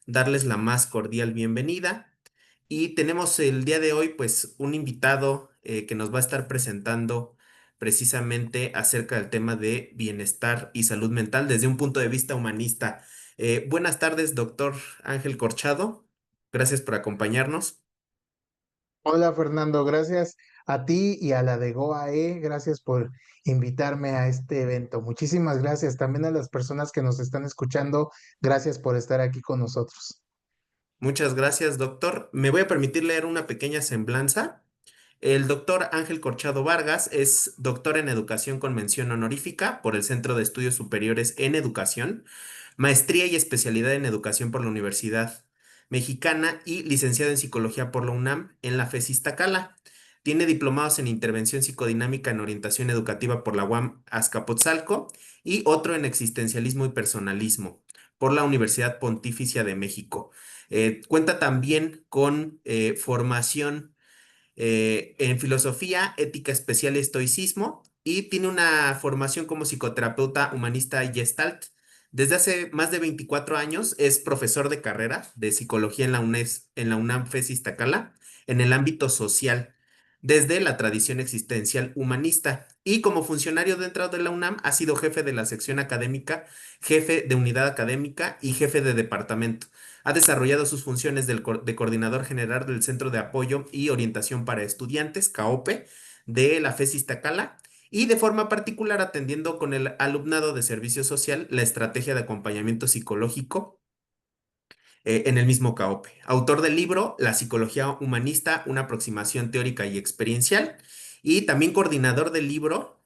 darles la más cordial bienvenida. Y tenemos el día de hoy, pues, un invitado que nos va a estar presentando precisamente acerca del tema de bienestar y salud mental desde un punto de vista humanista. Buenas tardes, doctor Ángel Corchado. Gracias por acompañarnos. Hola Fernando, gracias a ti y a la de GOAE, gracias por invitarme a este evento. Muchísimas gracias también a las personas que nos están escuchando, gracias por estar aquí con nosotros. Muchas gracias, doctor. Me voy a permitir leer una pequeña semblanza. El doctor Ángel Corchado Vargas es doctor en educación con mención honorífica por el Centro de Estudios Superiores en Educación, maestría y especialidad en educación por la Universidad Mexicana y licenciado en psicología por la UNAM en la FES Iztacala. Tiene diplomados en intervención psicodinámica en orientación educativa por la UAM Azcapotzalco y otro en existencialismo y personalismo por la Universidad Pontificia de México. Cuenta también con formación en filosofía, ética especial y estoicismo, y tiene una formación como psicoterapeuta humanista y gestalt. Desde hace más de 24 años es profesor de carrera de psicología en la en la UNAM FES Iztacala, en el ámbito social, desde la tradición existencial humanista. Y como funcionario dentro de la UNAM ha sido jefe de la sección académica, jefe de unidad académica y jefe de departamento. Ha desarrollado sus funciones de coordinador general del Centro de Apoyo y Orientación para Estudiantes, CAOPE, de la FES Iztacala, y de forma particular atendiendo con el alumnado de servicio social la estrategia de acompañamiento psicológico en el mismo CAOPE. Autor del libro La psicología humanista, una aproximación teórica y experiencial, y también coordinador del libro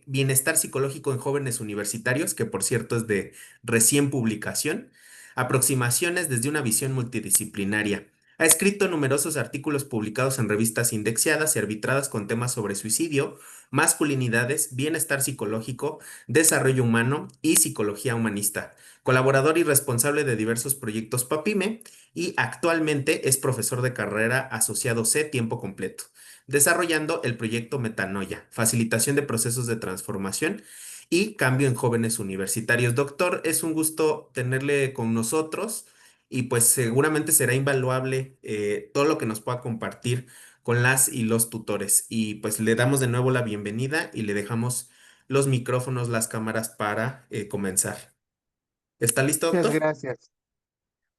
Bienestar psicológico en jóvenes universitarios, que por cierto es de recién publicación, aproximaciones desde una visión multidisciplinaria. Ha escrito numerosos artículos publicados en revistas indexadas y arbitradas con temas sobre suicidio, masculinidades, bienestar psicológico, desarrollo humano y psicología humanista, colaborador y responsable de diversos proyectos PAPIME, y actualmente es profesor de carrera asociado C tiempo completo, desarrollando el proyecto Metanoia, facilitación de procesos de transformación y cambio en jóvenes universitarios. Doctor, es un gusto tenerle con nosotros y pues seguramente será invaluable todo lo que nos pueda compartir con las y los tutores. Y pues le damos de nuevo la bienvenida y le dejamos los micrófonos, las cámaras para comenzar. ¿Está listo, Muchas doctor? gracias.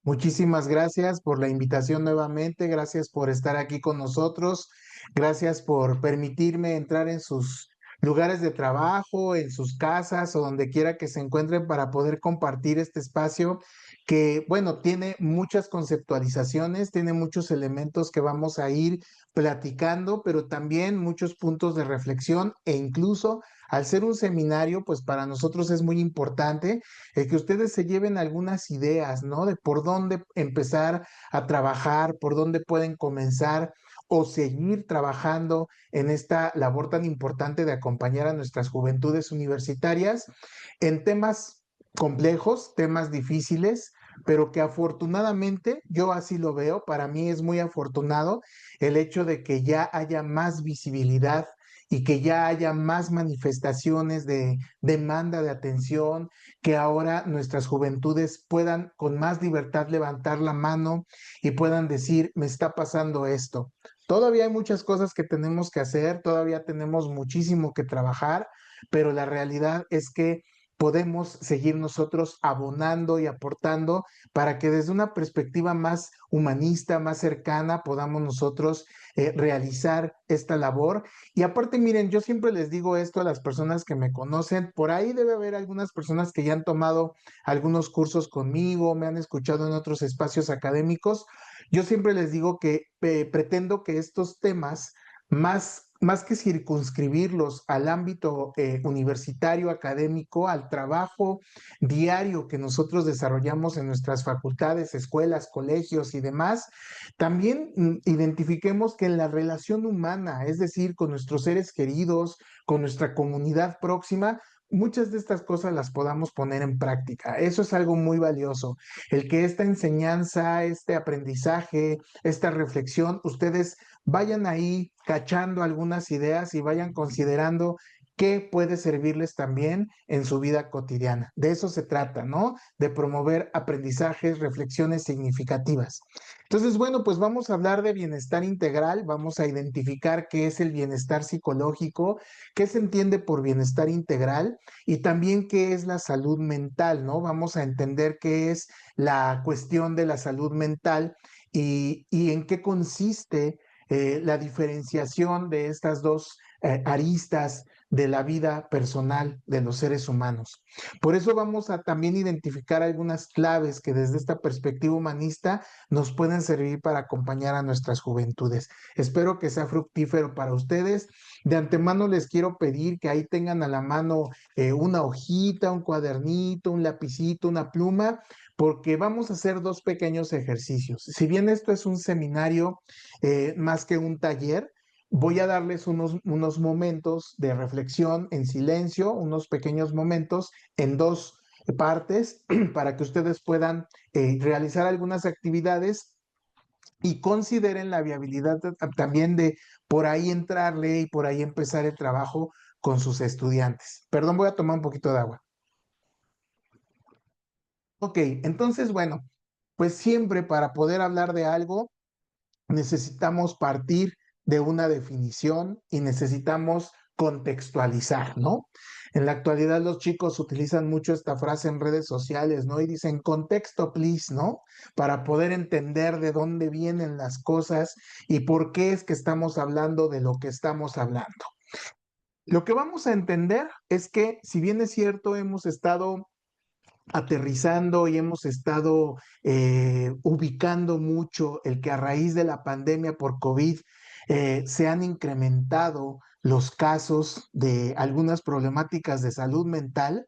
Muchísimas gracias por la invitación nuevamente, gracias por estar aquí con nosotros, gracias por permitirme entrar en sus lugares de trabajo, en sus casas o donde quiera que se encuentren para poder compartir este espacio que, bueno, tiene muchas conceptualizaciones, tiene muchos elementos que vamos a ir platicando, pero también muchos puntos de reflexión e incluso al ser un seminario, pues para nosotros es muy importante el que ustedes se lleven algunas ideas, ¿no? De por dónde empezar a trabajar, por dónde pueden comenzar o seguir trabajando en esta labor tan importante de acompañar a nuestras juventudes universitarias en temas complejos, temas difíciles, pero que afortunadamente, yo así lo veo, para mí es muy afortunado el hecho de que ya haya más visibilidad y que ya haya más manifestaciones de demanda de atención, que ahora nuestras juventudes puedan con más libertad levantar la mano y puedan decir, me está pasando esto. Todavía hay muchas cosas que tenemos que hacer, todavía tenemos muchísimo que trabajar, pero la realidad es que podemos seguir nosotros abonando y aportando para que desde una perspectiva más humanista, más cercana, podamos nosotros realizar esta labor. Y aparte, miren, yo siempre les digo esto a las personas que me conocen, por ahí debe haber algunas personas que ya han tomado algunos cursos conmigo, me han escuchado en otros espacios académicos. Yo siempre les digo que pretendo que estos temas, más que circunscribirlos al ámbito universitario, académico, al trabajo diario que nosotros desarrollamos en nuestras facultades, escuelas, colegios y demás, también identifiquemos que en la relación humana, es decir, con nuestros seres queridos, con nuestra comunidad próxima, muchas de estas cosas las podamos poner en práctica. Eso es algo muy valioso. El que esta enseñanza, este aprendizaje, esta reflexión, ustedes vayan ahí cachando algunas ideas y vayan considerando que puede servirles también en su vida cotidiana. De eso se trata, ¿no? De promover aprendizajes, reflexiones significativas. Entonces, bueno, pues vamos a hablar de bienestar integral, vamos a identificar qué es el bienestar psicológico, qué se entiende por bienestar integral y también qué es la salud mental, ¿no? Vamos a entender qué es la cuestión de la salud mental y en qué consiste la diferenciación de estas dos aristas de la vida personal de los seres humanos. Por eso vamos a también identificar algunas claves que desde esta perspectiva humanista nos pueden servir para acompañar a nuestras juventudes. Espero que sea fructífero para ustedes. De antemano les quiero pedir que ahí tengan a la mano una hojita, un cuadernito, un lapicito, una pluma, porque vamos a hacer dos pequeños ejercicios. Si bien esto es un seminario más que un taller, voy a darles unos momentos de reflexión en silencio, unos pequeños momentos en dos partes para que ustedes puedan realizar algunas actividades y consideren la viabilidad también de por ahí entrarle y por ahí empezar el trabajo con sus estudiantes. Perdón, voy a tomar un poquito de agua. Ok, entonces, bueno, pues siempre para poder hablar de algo necesitamos partir de una definición y necesitamos contextualizar, ¿no? En la actualidad los chicos utilizan mucho esta frase en redes sociales, ¿no? Y dicen contexto, please, ¿no? Para poder entender de dónde vienen las cosas y por qué es que estamos hablando de lo que estamos hablando. Lo que vamos a entender es que, si bien es cierto, hemos estado aterrizando y hemos estado ubicando mucho el que a raíz de la pandemia por COVID se han incrementado los casos de algunas problemáticas de salud mental.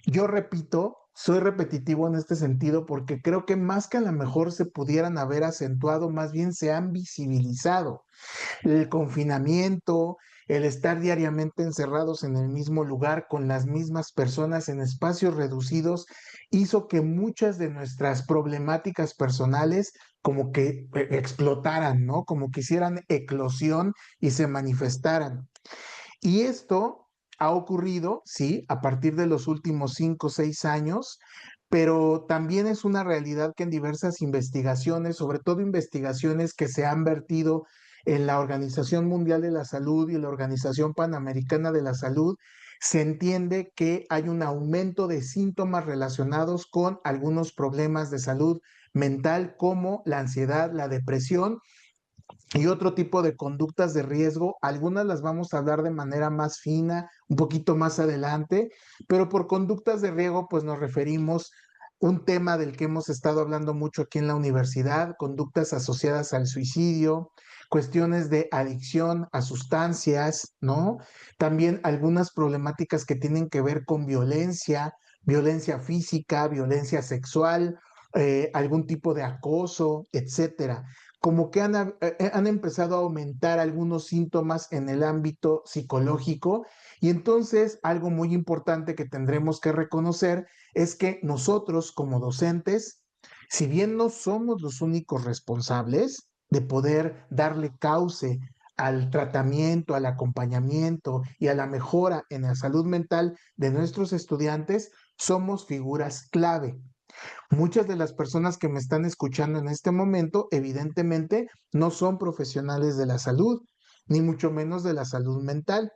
Yo repito, soy repetitivo en este sentido porque creo que más que a lo mejor se pudieran haber acentuado, más bien se han visibilizado. El confinamiento, el estar diariamente encerrados en el mismo lugar con las mismas personas en espacios reducidos, hizo que muchas de nuestras problemáticas personales como que explotaran, ¿no? Como que hicieran eclosión y se manifestaran. Y esto ha ocurrido, sí, a partir de los últimos 5 o 6 años, pero también es una realidad que en diversas investigaciones, sobre todo investigaciones que se han vertido en la Organización Mundial de la Salud y la Organización Panamericana de la Salud, se entiende que hay un aumento de síntomas relacionados con algunos problemas de salud mental como la ansiedad, la depresión y otro tipo de conductas de riesgo. Algunas las vamos a hablar de manera más fina, un poquito más adelante, pero por conductas de riesgo, pues nos referimos un tema del que hemos estado hablando mucho aquí en la universidad, conductas asociadas al suicidio, cuestiones de adicción a sustancias, ¿no? También algunas problemáticas que tienen que ver con violencia, violencia física, violencia sexual, algún tipo de acoso, etcétera, como que han empezado a aumentar algunos síntomas en el ámbito psicológico y entonces algo muy importante que tendremos que reconocer es que nosotros como docentes, si bien no somos los únicos responsables de poder darle cauce al tratamiento, al acompañamiento y a la mejora en la salud mental de nuestros estudiantes, somos figuras clave. Muchas de las personas que me están escuchando en este momento, evidentemente, no son profesionales de la salud, ni mucho menos de la salud mental.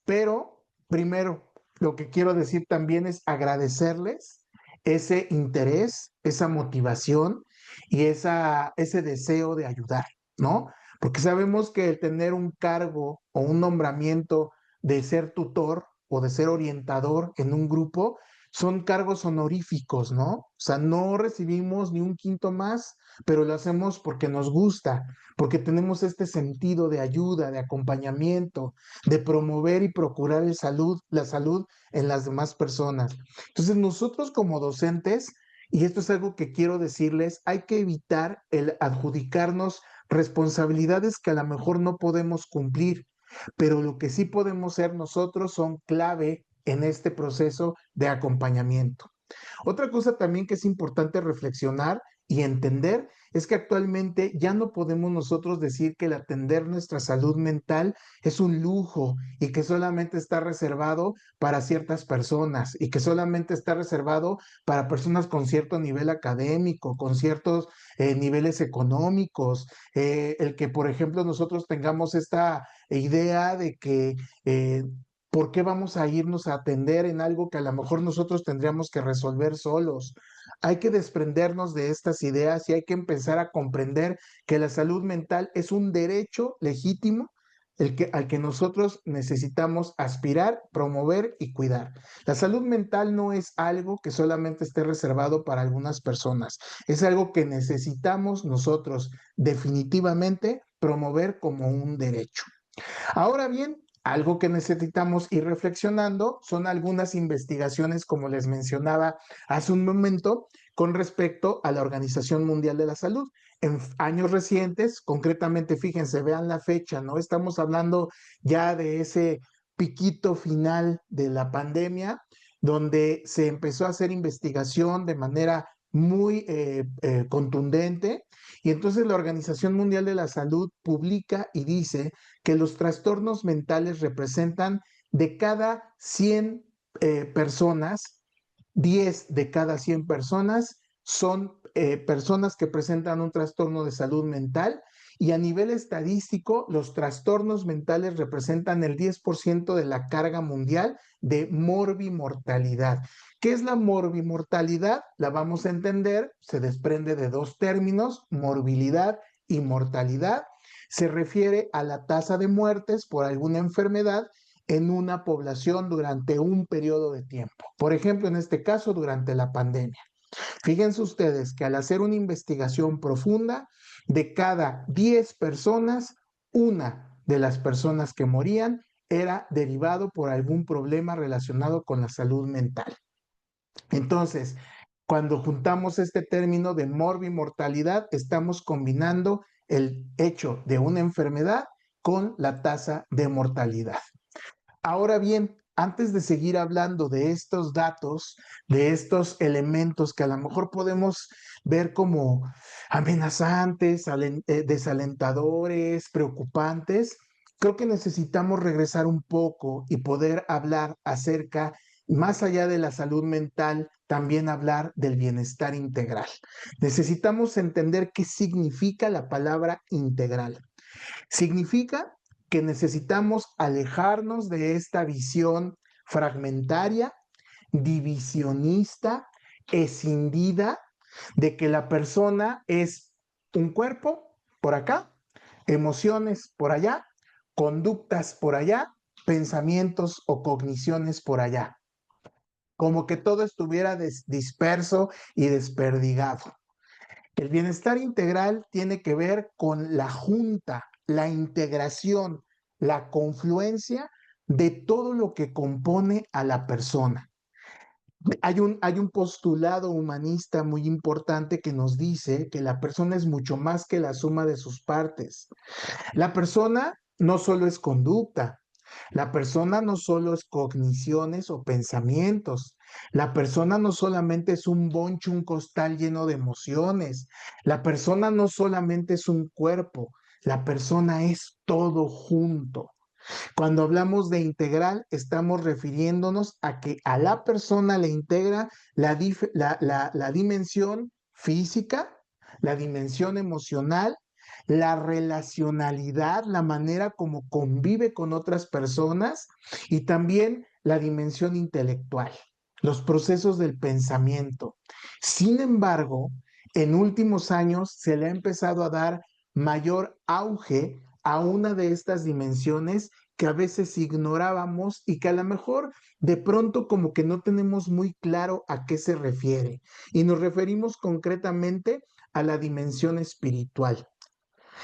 Pero, primero, lo que quiero decir también es agradecerles ese interés, esa motivación y ese deseo de ayudar, ¿no? Porque sabemos que el tener un cargo o un nombramiento de ser tutor o de ser orientador en un grupo son cargos honoríficos, ¿no? O sea, no recibimos ni un quinto más, pero lo hacemos porque nos gusta, porque tenemos este sentido de ayuda, de acompañamiento, de promover y procurar la salud en las demás personas. Entonces, nosotros como docentes, y esto es algo que quiero decirles, hay que evitar el adjudicarnos responsabilidades que a lo mejor no podemos cumplir, pero lo que sí podemos ser nosotros son clave en este proceso de acompañamiento. Otra cosa también que es importante reflexionar y entender es que actualmente ya no podemos nosotros decir que el atender nuestra salud mental es un lujo y que solamente está reservado para ciertas personas y que solamente está reservado para personas con cierto nivel académico, con ciertos niveles económicos. El que, por ejemplo, nosotros tengamos esta idea de que ¿por qué vamos a irnos a atender en algo que a lo mejor nosotros tendríamos que resolver solos? Hay que desprendernos de estas ideas y hay que empezar a comprender que la salud mental es un derecho legítimo al que nosotros necesitamos aspirar, promover y cuidar. La salud mental no es algo que solamente esté reservado para algunas personas, es algo que necesitamos nosotros definitivamente promover como un derecho. Ahora bien, algo que necesitamos ir reflexionando son algunas investigaciones, como les mencionaba hace un momento, con respecto a la Organización Mundial de la Salud. En años recientes, concretamente, fíjense, vean la fecha, ¿no? Estamos hablando ya de ese piquito final de la pandemia, donde se empezó a hacer investigación de manera muy contundente. Y entonces la Organización Mundial de la Salud publica y dice que los trastornos mentales representan de cada 100 personas, 10 de cada 100 personas son personas que presentan un trastorno de salud mental y a nivel estadístico los trastornos mentales representan el 10% de la carga mundial de morbimortalidad. ¿Qué es la morbimortalidad? La vamos a entender, se desprende de dos términos, morbilidad y mortalidad. Se refiere a la tasa de muertes por alguna enfermedad en una población durante un periodo de tiempo. Por ejemplo, en este caso, durante la pandemia. Fíjense ustedes que al hacer una investigación profunda, de cada 10 personas, una de las personas que morían era derivado por algún problema relacionado con la salud mental. Entonces, cuando juntamos este término de morbimortalidad, estamos combinando el hecho de una enfermedad con la tasa de mortalidad. Ahora bien, antes de seguir hablando de estos datos, de estos elementos que a lo mejor podemos ver como amenazantes, desalentadores, preocupantes, creo que necesitamos regresar un poco y poder hablar acerca, más allá de la salud mental, también hablar del bienestar integral. Necesitamos entender qué significa la palabra integral. Significa que necesitamos alejarnos de esta visión fragmentaria, divisionista, escindida, de que la persona es un cuerpo por acá, emociones por allá, conductas por allá, pensamientos o cogniciones por allá. Como que todo estuviera disperso y desperdigado. El bienestar integral tiene que ver con la junta, la integración, la confluencia de todo lo que compone a la persona. Hay un postulado humanista muy importante que nos dice que la persona es mucho más que la suma de sus partes. La persona no solo es conducta, la persona no solo es cogniciones o pensamientos, la persona no solamente es un boncho, un costal lleno de emociones, la persona no solamente es un cuerpo, la persona es todo junto. Cuando hablamos de integral, estamos refiriéndonos a que a la persona le integra la dimensión física, la dimensión emocional, la relacionalidad, la manera como convive con otras personas y también la dimensión intelectual, los procesos del pensamiento. Sin embargo, en últimos años se le ha empezado a dar mayor auge a una de estas dimensiones que a veces ignorábamos y que a lo mejor de pronto como que no tenemos muy claro a qué se refiere. Y nos referimos concretamente a la dimensión espiritual.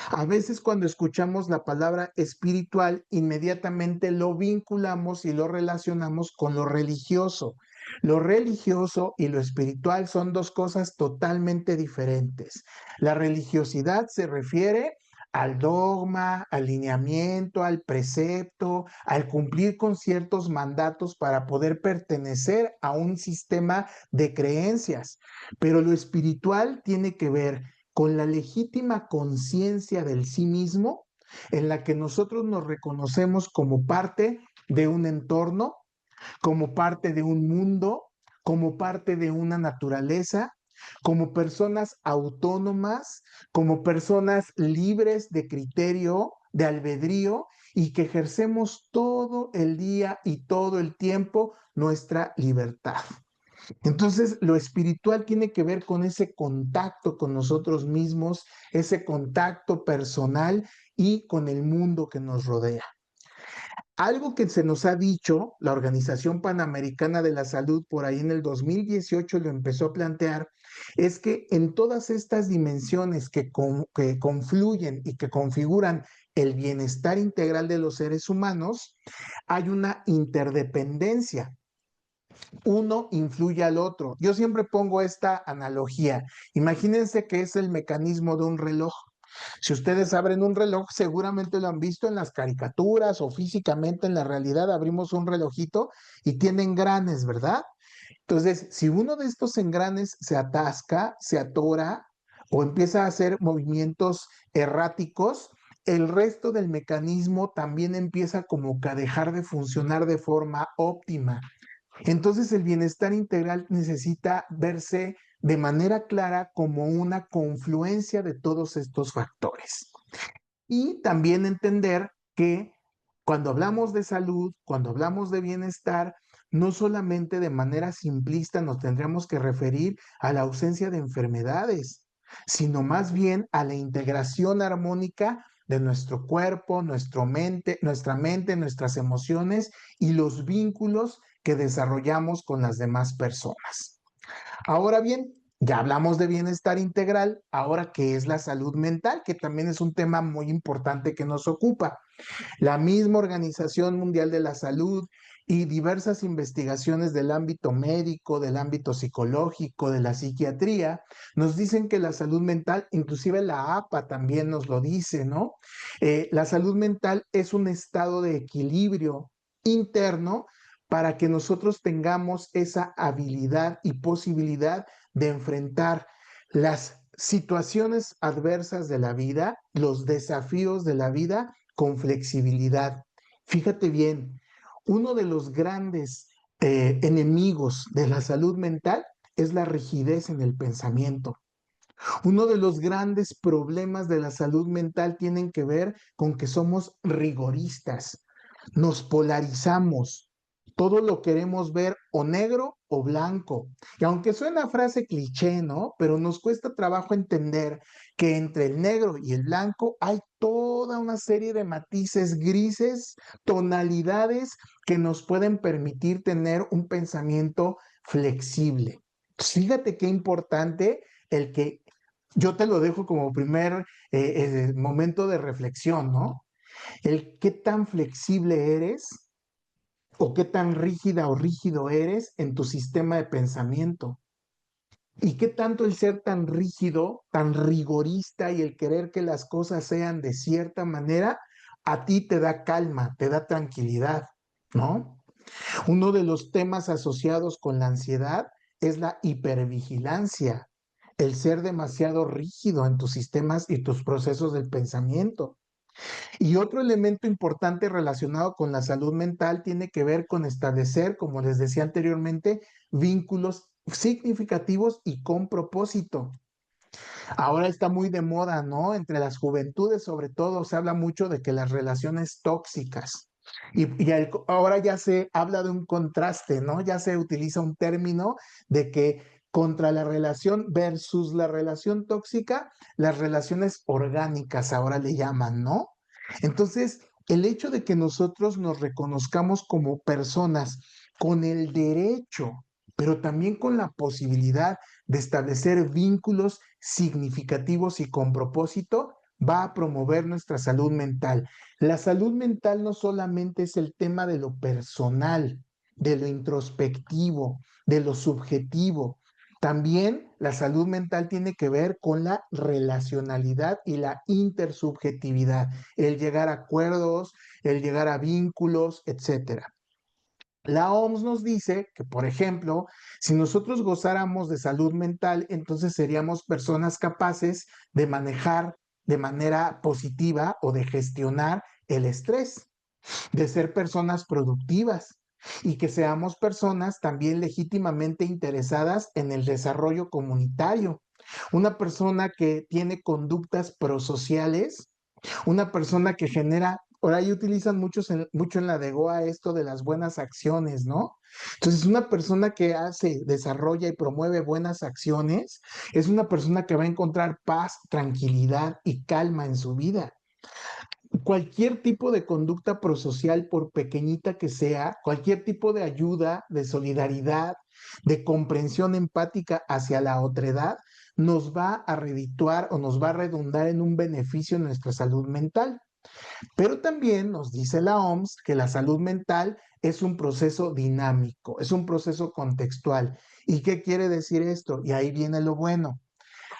A veces cuando escuchamos la palabra espiritual, inmediatamente lo vinculamos y lo relacionamos con lo religioso. Lo religioso y lo espiritual son dos cosas totalmente diferentes. La religiosidad se refiere al dogma, al lineamiento, al precepto, al cumplir con ciertos mandatos para poder pertenecer a un sistema de creencias. Pero lo espiritual tiene que ver con la legítima conciencia del sí mismo, en la que nosotros nos reconocemos como parte de un entorno, como parte de un mundo, como parte de una naturaleza, como personas autónomas, como personas libres de criterio, de albedrío, y que ejercemos todo el día y todo el tiempo nuestra libertad. Entonces, lo espiritual tiene que ver con ese contacto con nosotros mismos, ese contacto personal y con el mundo que nos rodea. Algo que se nos ha dicho, la Organización Panamericana de la Salud por ahí en el 2018 lo empezó a plantear, es que en todas estas dimensiones que confluyen y que configuran el bienestar integral de los seres humanos, hay una interdependencia. Uno influye al otro. Yo siempre pongo esta analogía. Imagínense que es el mecanismo de un reloj. Si ustedes abren un reloj, seguramente lo han visto en las caricaturas o físicamente en la realidad. Abrimos un relojito y tiene engranes, ¿verdad? Entonces, si uno de estos engranes se atasca, se atora o empieza a hacer movimientos erráticos, el resto del mecanismo también empieza como que a dejar de funcionar de forma óptima. Entonces, el bienestar integral necesita verse de manera clara como una confluencia de todos estos factores. Y también entender que cuando hablamos de salud, cuando hablamos de bienestar, no solamente de manera simplista nos tendríamos que referir a la ausencia de enfermedades, sino más bien a la integración armónica de nuestro cuerpo, nuestra mente, nuestras emociones y los vínculos que desarrollamos con las demás personas. Ahora bien, ya hablamos de bienestar integral, ahora qué es la salud mental, que también es un tema muy importante que nos ocupa. La misma Organización Mundial de la Salud y diversas investigaciones del ámbito médico, del ámbito psicológico, de la psiquiatría, nos dicen que la salud mental, inclusive la APA también nos lo dice, ¿no? La salud mental es un estado de equilibrio interno para que nosotros tengamos esa habilidad y posibilidad de enfrentar las situaciones adversas de la vida, los desafíos de la vida con flexibilidad. Fíjate bien, uno de los grandes enemigos de la salud mental es la rigidez en el pensamiento. Uno de los grandes problemas de la salud mental tienen que ver con que somos rigoristas, nos polarizamos, todo lo queremos ver o negro o blanco. Y aunque suena frase cliché, ¿no? Pero nos cuesta trabajo entender que entre el negro y el blanco hay toda una serie de matices grises, tonalidades que nos pueden permitir tener un pensamiento flexible. Fíjate qué importante el que yo te lo dejo como primer momento de reflexión, ¿no? El qué tan flexible eres o qué tan rígida o rígido eres en tu sistema de pensamiento. Y qué tanto el ser tan rígido, tan rigorista y el querer que las cosas sean de cierta manera, a ti te da calma, te da tranquilidad, ¿no? Uno de los temas asociados con la ansiedad es la hipervigilancia, el ser demasiado rígido en tus sistemas y tus procesos del pensamiento. Y otro elemento importante relacionado con la salud mental tiene que ver con establecer, como les decía anteriormente, vínculos significativos y con propósito. Ahora está muy de moda, ¿no? Entre las juventudes, sobre todo, se habla mucho de que las relaciones tóxicas. Ahora ya se habla de un contraste, ¿no? Ya se utiliza un término de que contra la relación versus la relación tóxica, las relaciones orgánicas ahora le llaman, ¿no? Entonces, el hecho de que nosotros nos reconozcamos como personas con el derecho, pero también con la posibilidad de establecer vínculos significativos y con propósito, va a promover nuestra salud mental. La salud mental no solamente es el tema de lo personal, de lo introspectivo, de lo subjetivo. También la salud mental tiene que ver con la relacionalidad y la intersubjetividad, el llegar a acuerdos, el llegar a vínculos, etcétera. La OMS nos dice que, por ejemplo, si nosotros gozáramos de salud mental, entonces seríamos personas capaces de manejar de manera positiva o de gestionar el estrés, de ser personas productivas y que seamos personas también legítimamente interesadas en el desarrollo comunitario. Una persona que tiene conductas prosociales, una persona que genera, por ahí utilizan mucho en la de Goa esto de las buenas acciones, ¿no? Entonces, una persona que hace, desarrolla y promueve buenas acciones es una persona que va a encontrar paz, tranquilidad y calma en su vida. Cualquier tipo de conducta prosocial, por pequeñita que sea, cualquier tipo de ayuda, de solidaridad, de comprensión empática hacia la otredad, nos va a redituar o nos va a redundar en un beneficio en nuestra salud mental. Pero también nos dice la OMS que la salud mental es un proceso dinámico, es un proceso contextual. ¿Y qué quiere decir esto? Y ahí viene lo bueno.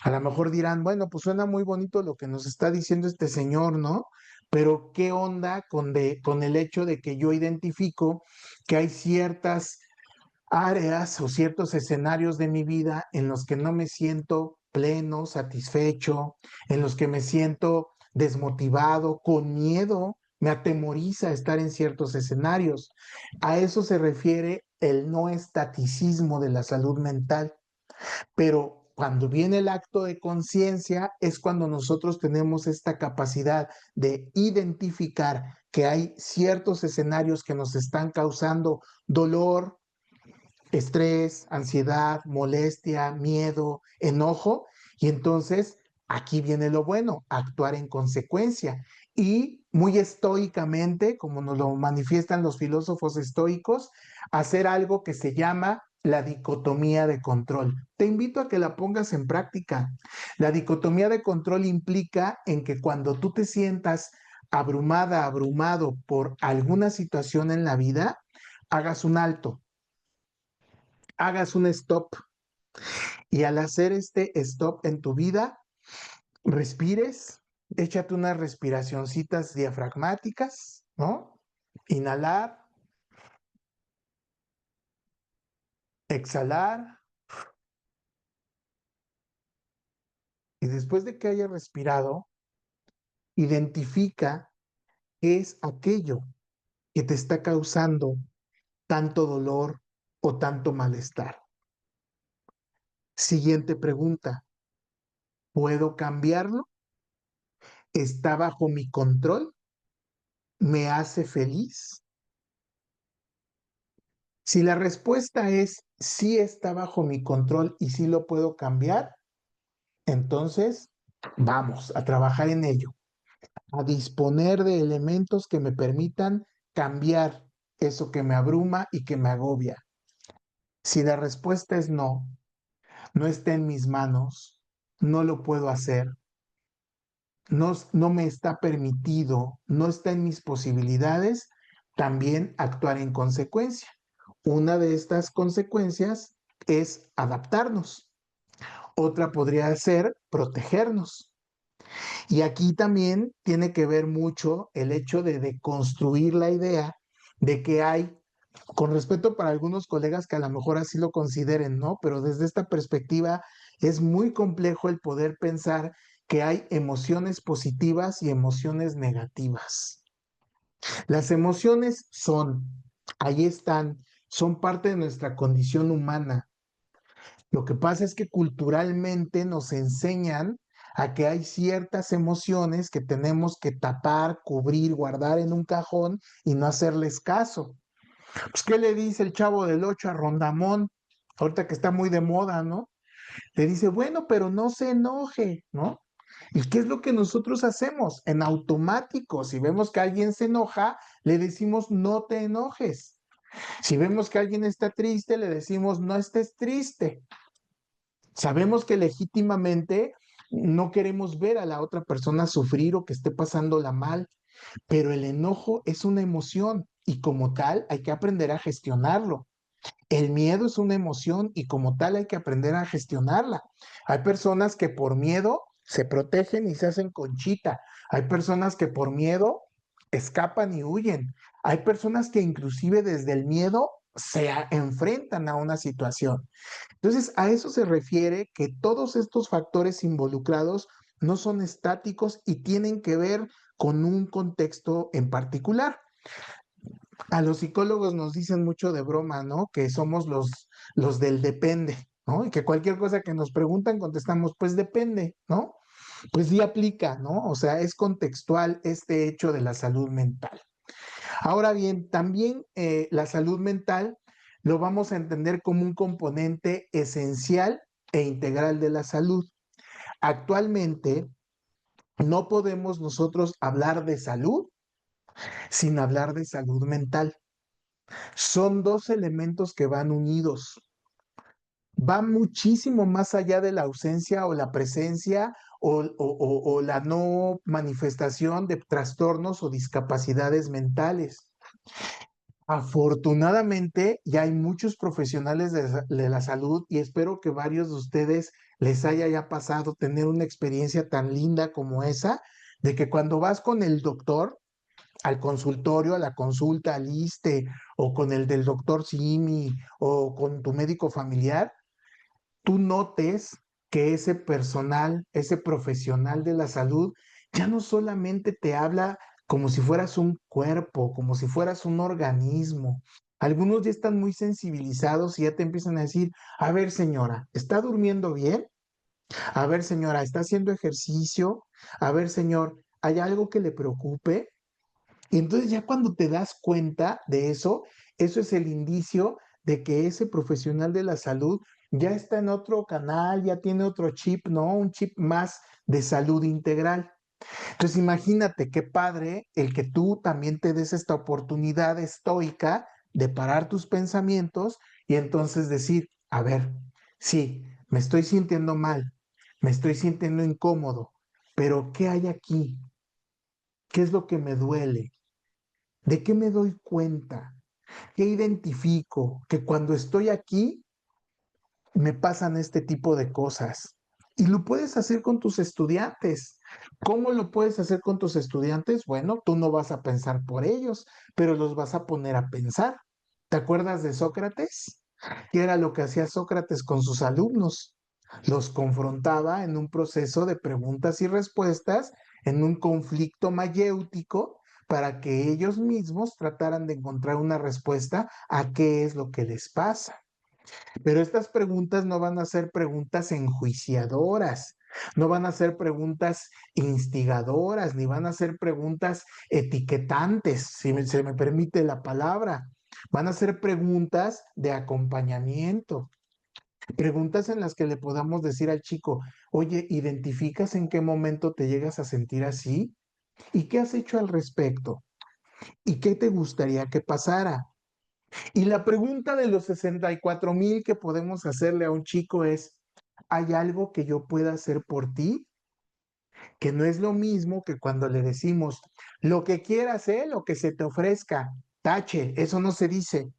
A lo mejor dirán, bueno, pues suena muy bonito lo que nos está diciendo este señor, ¿no? Pero ¿qué onda con el hecho de que yo identifico que hay ciertas áreas o ciertos escenarios de mi vida en los que no me siento pleno, satisfecho, en los que me siento desmotivado, con miedo, me atemoriza estar en ciertos escenarios? A eso se refiere el no estaticismo de la salud mental. Pero cuando viene el acto de conciencia es cuando nosotros tenemos esta capacidad de identificar que hay ciertos escenarios que nos están causando dolor, estrés, ansiedad, molestia, miedo, enojo. Y entonces aquí viene lo bueno, actuar en consecuencia. Y muy estoicamente, como nos lo manifiestan los filósofos estoicos, hacer algo que se llama la dicotomía de control. Te invito a que la pongas en práctica. La dicotomía de control implica en que cuando tú te sientas abrumada, abrumado por alguna situación en la vida, hagas un alto, hagas un stop, y al hacer este stop en tu vida, respires, échate unas respiracioncitas diafragmáticas, ¿no? Inhalar, exhalar, y después de que hayas respirado, identifica qué es aquello que te está causando tanto dolor o tanto malestar. Siguiente pregunta, ¿puedo cambiarlo? ¿Está bajo mi control? ¿Me hace feliz? Si la respuesta es sí está bajo mi control y sí lo puedo cambiar, entonces vamos a trabajar en ello, a disponer de elementos que me permitan cambiar eso que me abruma y que me agobia. Si la respuesta es no, no está en mis manos, no lo puedo hacer, no me está permitido, no está en mis posibilidades, también actuar en consecuencia. Una de estas consecuencias es adaptarnos. Otra podría ser protegernos. Y aquí también tiene que ver mucho el hecho de deconstruir la idea de que hay, con respeto para algunos colegas que a lo mejor así lo consideren, ¿no? Pero desde esta perspectiva es muy complejo el poder pensar que hay emociones positivas y emociones negativas. Las emociones ahí están, son parte de nuestra condición humana. Lo que pasa es que culturalmente nos enseñan a que hay ciertas emociones que tenemos que tapar, cubrir, guardar en un cajón y no hacerles caso. Pues, ¿qué le dice el Chavo del Ocho a Rondamón? Ahorita que está muy de moda, ¿no? Le dice, bueno, pero no se enoje, ¿no? ¿Y qué es lo que nosotros hacemos? En automático, si vemos que alguien se enoja, le decimos, no te enojes. Si vemos que alguien está triste, le decimos, no estés triste. Sabemos que legítimamente no queremos ver a la otra persona sufrir o que esté pasándola mal, pero el enojo es una emoción y como tal hay que aprender a gestionarlo. El miedo es una emoción y como tal hay que aprender a gestionarla. Hay personas que por miedo se protegen y se hacen conchita. Hay personas que por miedo escapan y huyen. Hay personas que inclusive desde el miedo enfrentan a una situación. Entonces, a eso se refiere que todos estos factores involucrados no son estáticos y tienen que ver con un contexto en particular. A los psicólogos nos dicen mucho de broma, ¿no? Que somos los del depende, ¿no? Y que cualquier cosa que nos preguntan contestamos, pues depende, ¿no? Pues sí aplica, ¿no? O sea, es contextual este hecho de la salud mental. Ahora bien, también la salud mental lo vamos a entender como un componente esencial e integral de la salud. Actualmente no podemos nosotros hablar de salud sin hablar de salud mental. Son dos elementos que van unidos. Va muchísimo más allá de la ausencia o la presencia o la no manifestación de trastornos o discapacidades mentales. Afortunadamente, ya hay muchos profesionales de la salud y espero que varios de ustedes les haya ya pasado tener una experiencia tan linda como esa, de que cuando vas con el doctor, al consultorio, a la consulta, al ISSSTE, o con el del doctor Simi, o con tu médico familiar, tú notes que ese personal, ese profesional de la salud, ya no solamente te habla como si fueras un cuerpo, como si fueras un organismo. Algunos ya están muy sensibilizados y ya te empiezan a decir, a ver señora, ¿está durmiendo bien? A ver señora, ¿está haciendo ejercicio? A ver señor, ¿hay algo que le preocupe? Y entonces ya cuando te das cuenta de eso, eso es el indicio de que ese profesional de la salud ya está en otro canal, ya tiene otro chip, ¿no? Un chip más de salud integral. Entonces imagínate qué padre el que tú también te des esta oportunidad estoica de parar tus pensamientos y entonces decir, a ver, sí, me estoy sintiendo mal, me estoy sintiendo incómodo, pero ¿qué hay aquí? ¿Qué es lo que me duele? ¿De qué me doy cuenta? ¿Qué identifico? Que cuando estoy aquí me pasan este tipo de cosas. Y lo puedes hacer con tus estudiantes. ¿Cómo lo puedes hacer con tus estudiantes? Bueno, tú no vas a pensar por ellos, pero los vas a poner a pensar. ¿Te acuerdas de Sócrates? ¿Qué era lo que hacía Sócrates con sus alumnos? Los confrontaba en un proceso de preguntas y respuestas, en un conflicto mayéutico, para que ellos mismos trataran de encontrar una respuesta a qué es lo que les pasa. Pero estas preguntas no van a ser preguntas enjuiciadoras, no van a ser preguntas instigadoras, ni van a ser preguntas etiquetantes, si se me permite la palabra. Van a ser preguntas de acompañamiento, preguntas en las que le podamos decir al chico, oye, ¿identificas en qué momento te llegas a sentir así? ¿Y qué has hecho al respecto? ¿Y qué te gustaría que pasara? Y la pregunta de los 64,000 que podemos hacerle a un chico es, ¿hay algo que yo pueda hacer por ti? Que no es lo mismo que cuando le decimos, lo que quieras, lo que se te ofrezca. Tache, eso no se dice.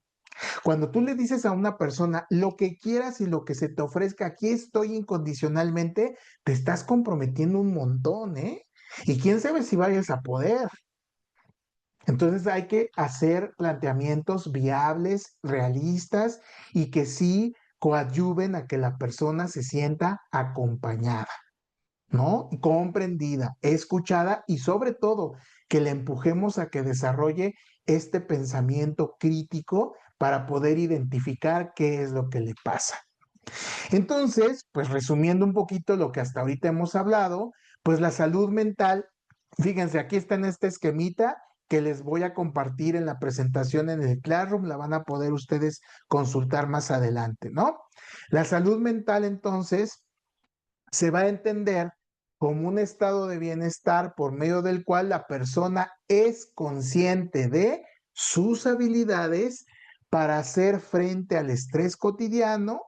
Cuando tú le dices a una persona, lo que quieras y lo que se te ofrezca, aquí estoy incondicionalmente, te estás comprometiendo un montón, ¿eh? Y quién sabe si vayas a poder. Entonces hay que hacer planteamientos viables, realistas y que sí coadyuven a que la persona se sienta acompañada, ¿no? Comprendida, escuchada y sobre todo que le empujemos a que desarrolle este pensamiento crítico para poder identificar qué es lo que le pasa. Entonces, pues resumiendo un poquito lo que hasta ahorita hemos hablado, pues la salud mental, fíjense, aquí está en este esquemita que les voy a compartir en la presentación en el Classroom, la van a poder ustedes consultar más adelante, ¿no? La salud mental entonces se va a entender como un estado de bienestar por medio del cual la persona es consciente de sus habilidades para hacer frente al estrés cotidiano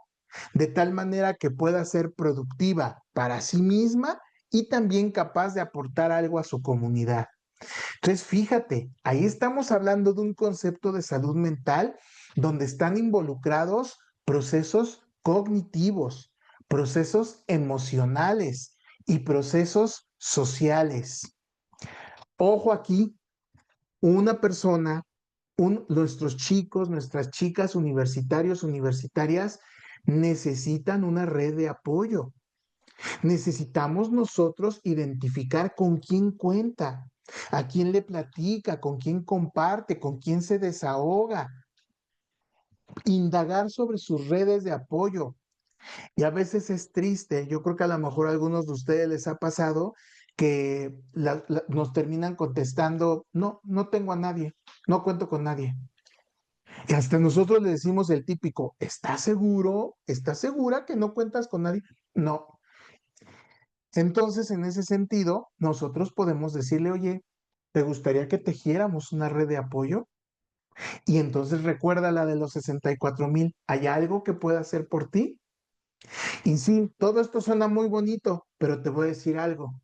de tal manera que pueda ser productiva para sí misma y también capaz de aportar algo a su comunidad. Entonces, fíjate, ahí estamos hablando de un concepto de salud mental donde están involucrados procesos cognitivos, procesos emocionales y procesos sociales. Ojo aquí, una persona, nuestros chicos, nuestras chicas universitarios, universitarias, necesitan una red de apoyo. Necesitamos nosotros identificar con quién cuenta, a quién le platica, con quién comparte, con quién se desahoga, indagar sobre sus redes de apoyo. Y a veces es triste, yo creo que a lo mejor a algunos de ustedes les ha pasado que nos terminan contestando, no, no tengo a nadie, no cuento con nadie. Y hasta nosotros le decimos el típico, ¿estás seguro? ¿Estás segura que no cuentas con nadie? No. Entonces, en ese sentido, nosotros podemos decirle, oye, ¿te gustaría que tejiéramos una red de apoyo? Y entonces recuerda la de los 64,000. ¿Hay algo que pueda hacer por ti? Y sí, todo esto suena muy bonito, pero te voy a decir algo.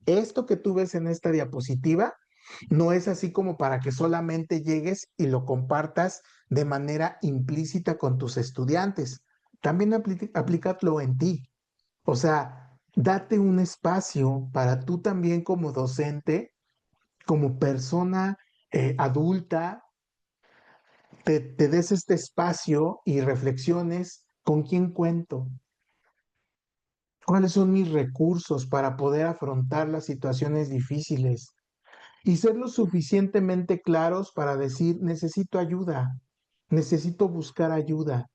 Esto que tú ves en esta diapositiva no es así como para que solamente llegues y lo compartas de manera implícita con tus estudiantes. También aplícalo en ti. O sea, date un espacio para tú también como docente, como persona adulta, te des este espacio y reflexiones con quién cuento, cuáles son mis recursos para poder afrontar las situaciones difíciles y ser lo suficientemente claros para decir, necesito ayuda, necesito buscar ayuda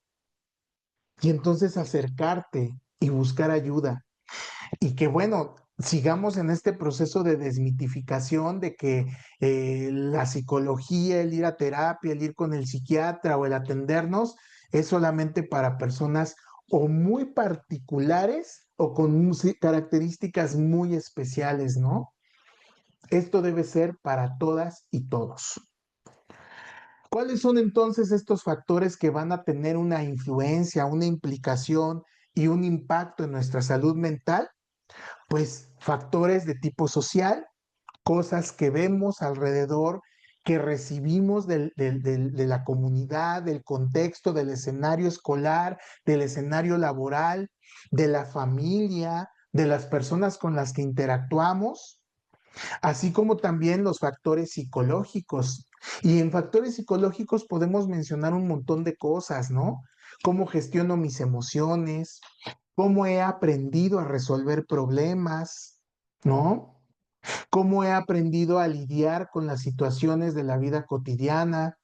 y entonces acercarte y buscar ayuda. Y que bueno, sigamos en este proceso de desmitificación de que la psicología, el ir a terapia, el ir con el psiquiatra o el atendernos es solamente para personas o muy particulares o con características muy especiales, ¿no? Esto debe ser para todas y todos. ¿Cuáles son entonces estos factores que van a tener una influencia, una implicación y un impacto en nuestra salud mental? Pues factores de tipo social, cosas que vemos alrededor, que recibimos de la comunidad, del contexto, del escenario escolar, del escenario laboral, de la familia, de las personas con las que interactuamos, así como también los factores psicológicos. Y en factores psicológicos podemos mencionar un montón de cosas, ¿no? Cómo gestiono mis emociones, cómo he aprendido a resolver problemas, ¿no? Cómo he aprendido a lidiar con las situaciones de la vida cotidiana.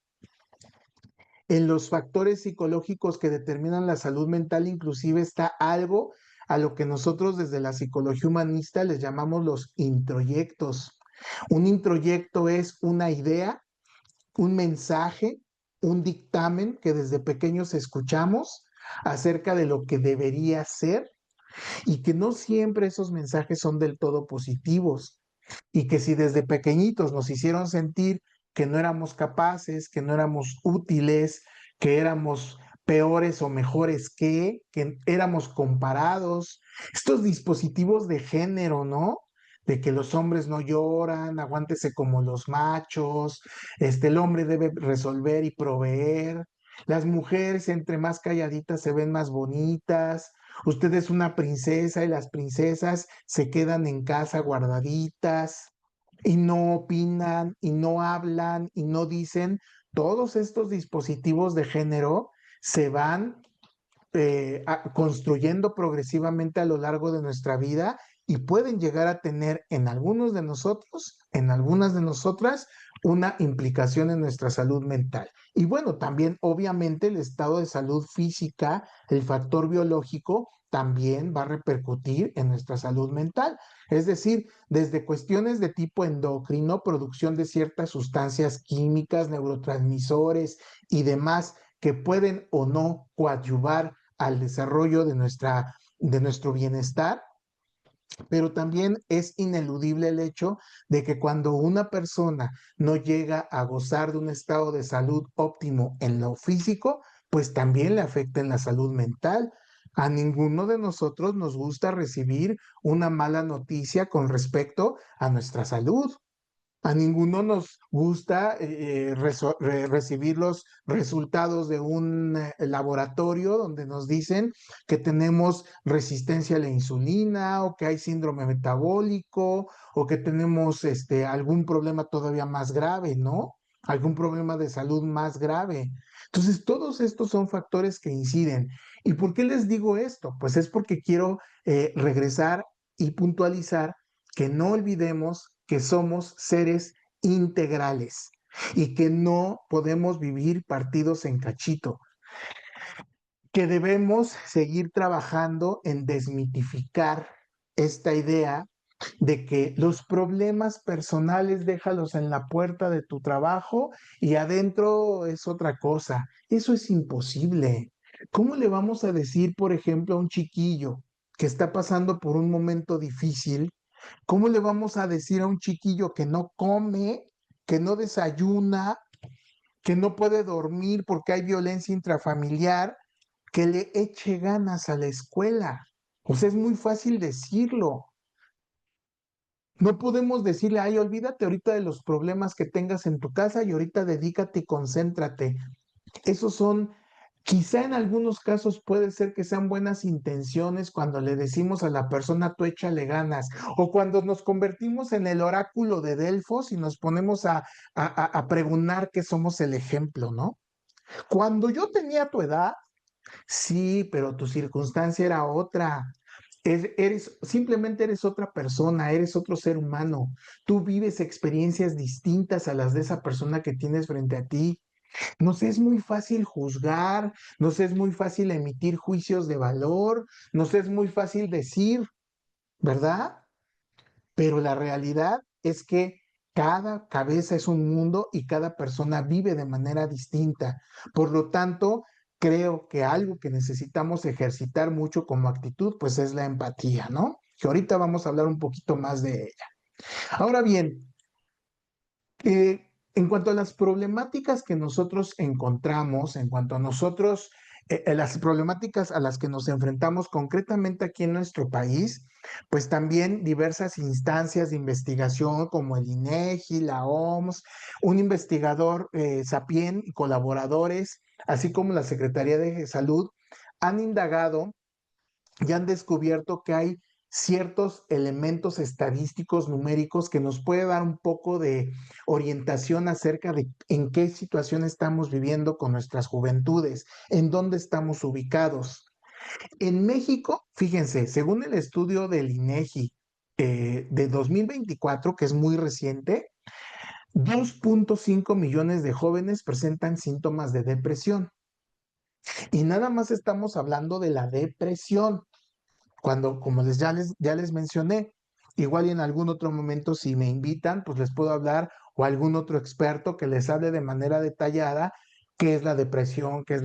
En los factores psicológicos que determinan la salud mental, inclusive está algo a lo que nosotros desde la psicología humanista les llamamos los introyectos. Un introyecto es una idea, un mensaje, un dictamen que desde pequeños escuchamos acerca de lo que debería ser y que no siempre esos mensajes son del todo positivos y que si desde pequeñitos nos hicieron sentir que no éramos capaces, que no éramos útiles, que éramos peores o mejores que éramos comparados, estos dispositivos de género, ¿no? De que los hombres no lloran, aguántese como los machos, el hombre debe resolver y proveer, las mujeres entre más calladitas se ven más bonitas, usted es una princesa y las princesas se quedan en casa guardaditas y no opinan y no hablan y no dicen. Todos estos dispositivos de género se van construyendo progresivamente a lo largo de nuestra vida y pueden llegar a tener en algunos de nosotros, en algunas de nosotras, una implicación en nuestra salud mental. Y bueno, también obviamente el estado de salud física, el factor biológico, también va a repercutir en nuestra salud mental. Es decir, desde cuestiones de tipo endocrino, producción de ciertas sustancias químicas, neurotransmisores y demás que pueden o no coadyuvar al desarrollo de nuestro bienestar, pero también es ineludible el hecho de que cuando una persona no llega a gozar de un estado de salud óptimo en lo físico, pues también le afecta en la salud mental. A ninguno de nosotros nos gusta recibir una mala noticia con respecto a nuestra salud. A ninguno nos gusta recibir los resultados de un laboratorio donde nos dicen que tenemos resistencia a la insulina o que hay síndrome metabólico o que tenemos algún problema todavía más grave, ¿no? Algún problema de salud más grave. Entonces, todos estos son factores que inciden. ¿Y por qué les digo esto? Pues es porque quiero regresar y puntualizar que no olvidemos que somos seres integrales y que no podemos vivir partidos en cachito, que debemos seguir trabajando en desmitificar esta idea de que los problemas personales déjalos en la puerta de tu trabajo y adentro es otra cosa. Eso es imposible. ¿Cómo le vamos a decir, por ejemplo, a un chiquillo que está pasando por un momento difícil? ¿Cómo le vamos a decir a un chiquillo que no come, que no desayuna, que no puede dormir porque hay violencia intrafamiliar, que le eche ganas a la escuela? O sea, es muy fácil decirlo. No podemos decirle, ay, olvídate ahorita de los problemas que tengas en tu casa y ahorita dedícate y concéntrate. Esos son, quizá en algunos casos puede ser que sean buenas intenciones cuando le decimos a la persona, tú échale ganas, o cuando nos convertimos en el oráculo de Delfos y nos ponemos a pregonar que somos el ejemplo, ¿no? Cuando yo tenía tu edad, sí, pero tu circunstancia era otra. Simplemente eres otra persona, eres otro ser humano. Tú vives experiencias distintas a las de esa persona que tienes frente a ti. Nos es muy fácil juzgar, nos es muy fácil emitir juicios de valor, nos es muy fácil decir, ¿verdad? Pero la realidad es que cada cabeza es un mundo y cada persona vive de manera distinta. Por lo tanto, creo que algo que necesitamos ejercitar mucho como actitud, pues es la empatía, ¿no? Que ahorita vamos a hablar un poquito más de ella. Ahora bien, en cuanto a las problemáticas que nosotros encontramos, en cuanto a nosotros, las problemáticas a las que nos enfrentamos concretamente aquí en nuestro país, pues también diversas instancias de investigación como el INEGI, la OMS, un investigador Sapien y colaboradores, así como la Secretaría de Salud, han indagado y han descubierto que hay ciertos elementos estadísticos numéricos que nos puede dar un poco de orientación acerca de en qué situación estamos viviendo con nuestras juventudes, en dónde estamos ubicados. En México, fíjense, según el estudio del INEGI de 2024, que es muy reciente, 2.5 millones de jóvenes presentan síntomas de depresión. Y nada más estamos hablando de la depresión. Cuando, como ya les mencioné, igual y en algún otro momento si me invitan, pues les puedo hablar o algún otro experto que les hable de manera detallada qué es la depresión, qué es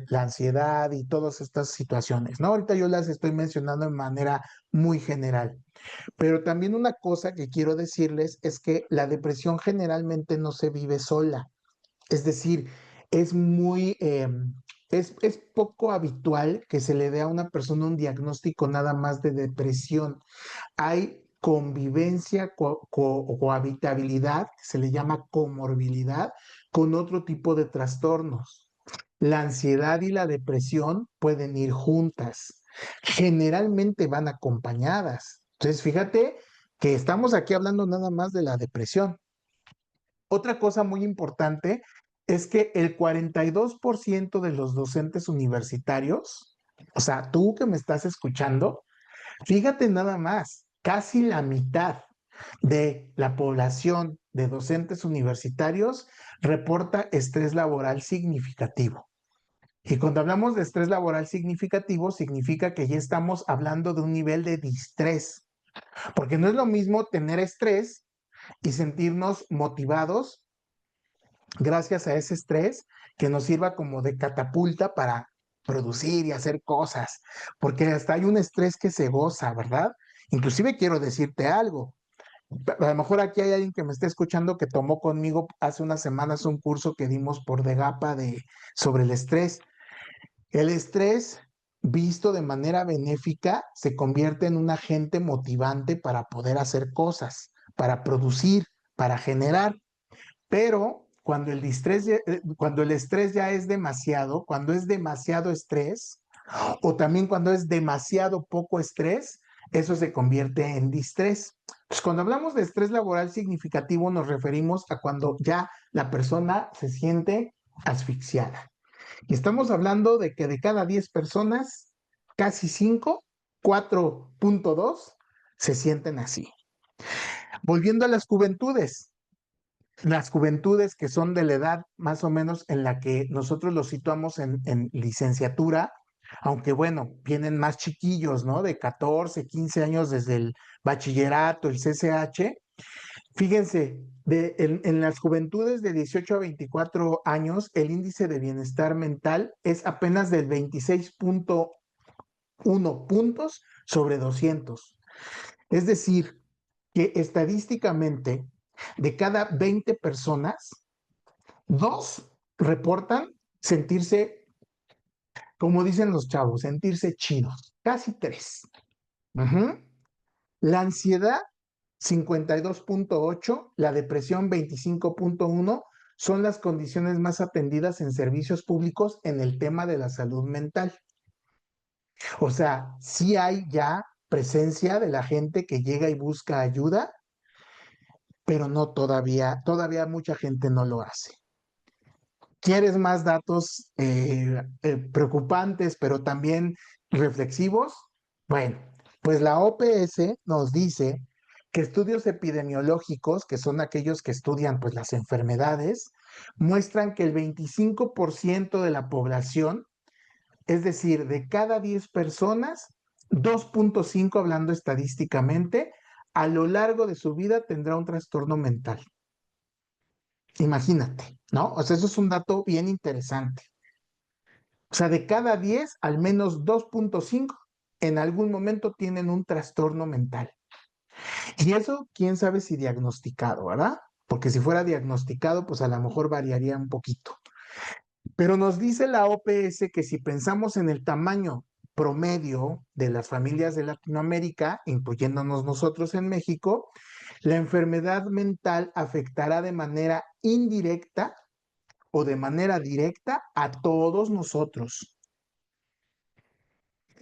la ansiedad y todas estas situaciones, ¿no? Ahorita yo las estoy mencionando de manera muy general, pero también una cosa que quiero decirles es que la depresión generalmente no se vive sola. Es decir, es muy, es poco habitual que se le dé a una persona un diagnóstico nada más de depresión. Hay convivencia o cohabitabilidad, que se le llama comorbilidad, con otro tipo de trastornos. La ansiedad y la depresión pueden ir juntas. Generalmente van acompañadas. Entonces, fíjate que estamos aquí hablando nada más de la depresión. Otra cosa muy importante es que el 42% de los docentes universitarios, o sea, tú que me estás escuchando, fíjate nada más, casi la mitad de la población de docentes universitarios reporta estrés laboral significativo. Y cuando hablamos de estrés laboral significativo, significa que ya estamos hablando de un nivel de distrés, porque no es lo mismo tener estrés y sentirnos motivados gracias a ese estrés que nos sirva como de catapulta para producir y hacer cosas, porque hasta hay un estrés que se goza, ¿verdad? Inclusive quiero decirte algo. A lo mejor aquí hay alguien que me está escuchando que tomó conmigo hace unas semanas un curso que dimos por DEGAPA sobre el estrés. El estrés, visto de manera benéfica, se convierte en un agente motivante para poder hacer cosas, para producir, para generar, pero cuando el estrés ya es demasiado, cuando es demasiado estrés, o también cuando es demasiado poco estrés, eso se convierte en distrés. Pues cuando hablamos de estrés laboral significativo nos referimos a cuando ya la persona se siente asfixiada. Y estamos hablando de que de cada 10 personas, casi 5, 4.2, se sienten así. Volviendo a las juventudes que son de la edad más o menos en la que nosotros los situamos en licenciatura, aunque bueno, vienen más chiquillos, ¿no? De 14, 15 años desde el bachillerato, el CCH. Fíjense, en las juventudes de 18 a 24 años, el índice de bienestar mental es apenas del 26.1 puntos sobre 200. Es decir, que estadísticamente, de cada 20 personas, dos reportan sentirse, como dicen los chavos, sentirse chidos. Casi tres. Ujú. La ansiedad, 52.8, la depresión, 25.1, son las condiciones más atendidas en servicios públicos en el tema de la salud mental. O sea, sí hay ya presencia de la gente que llega y busca ayuda, pero no todavía mucha gente no lo hace. ¿Quieres más datos preocupantes, pero también reflexivos? Bueno, pues la OPS nos dice que estudios epidemiológicos, que son aquellos que estudian pues, las enfermedades, muestran que el 25% de la población, es decir, de cada 10 personas, 2.5 hablando estadísticamente, a lo largo de su vida tendrá un trastorno mental. Imagínate, ¿no? O sea, eso es un dato bien interesante. O sea, de cada 10, al menos 2.5 en algún momento tienen un trastorno mental. Y eso, quién sabe si diagnosticado, ¿verdad? Porque si fuera diagnosticado, pues a lo mejor variaría un poquito. Pero nos dice la OPS que si pensamos en el tamaño promedio de las familias de Latinoamérica, incluyéndonos nosotros en México, la enfermedad mental afectará de manera indirecta o de manera directa a todos nosotros.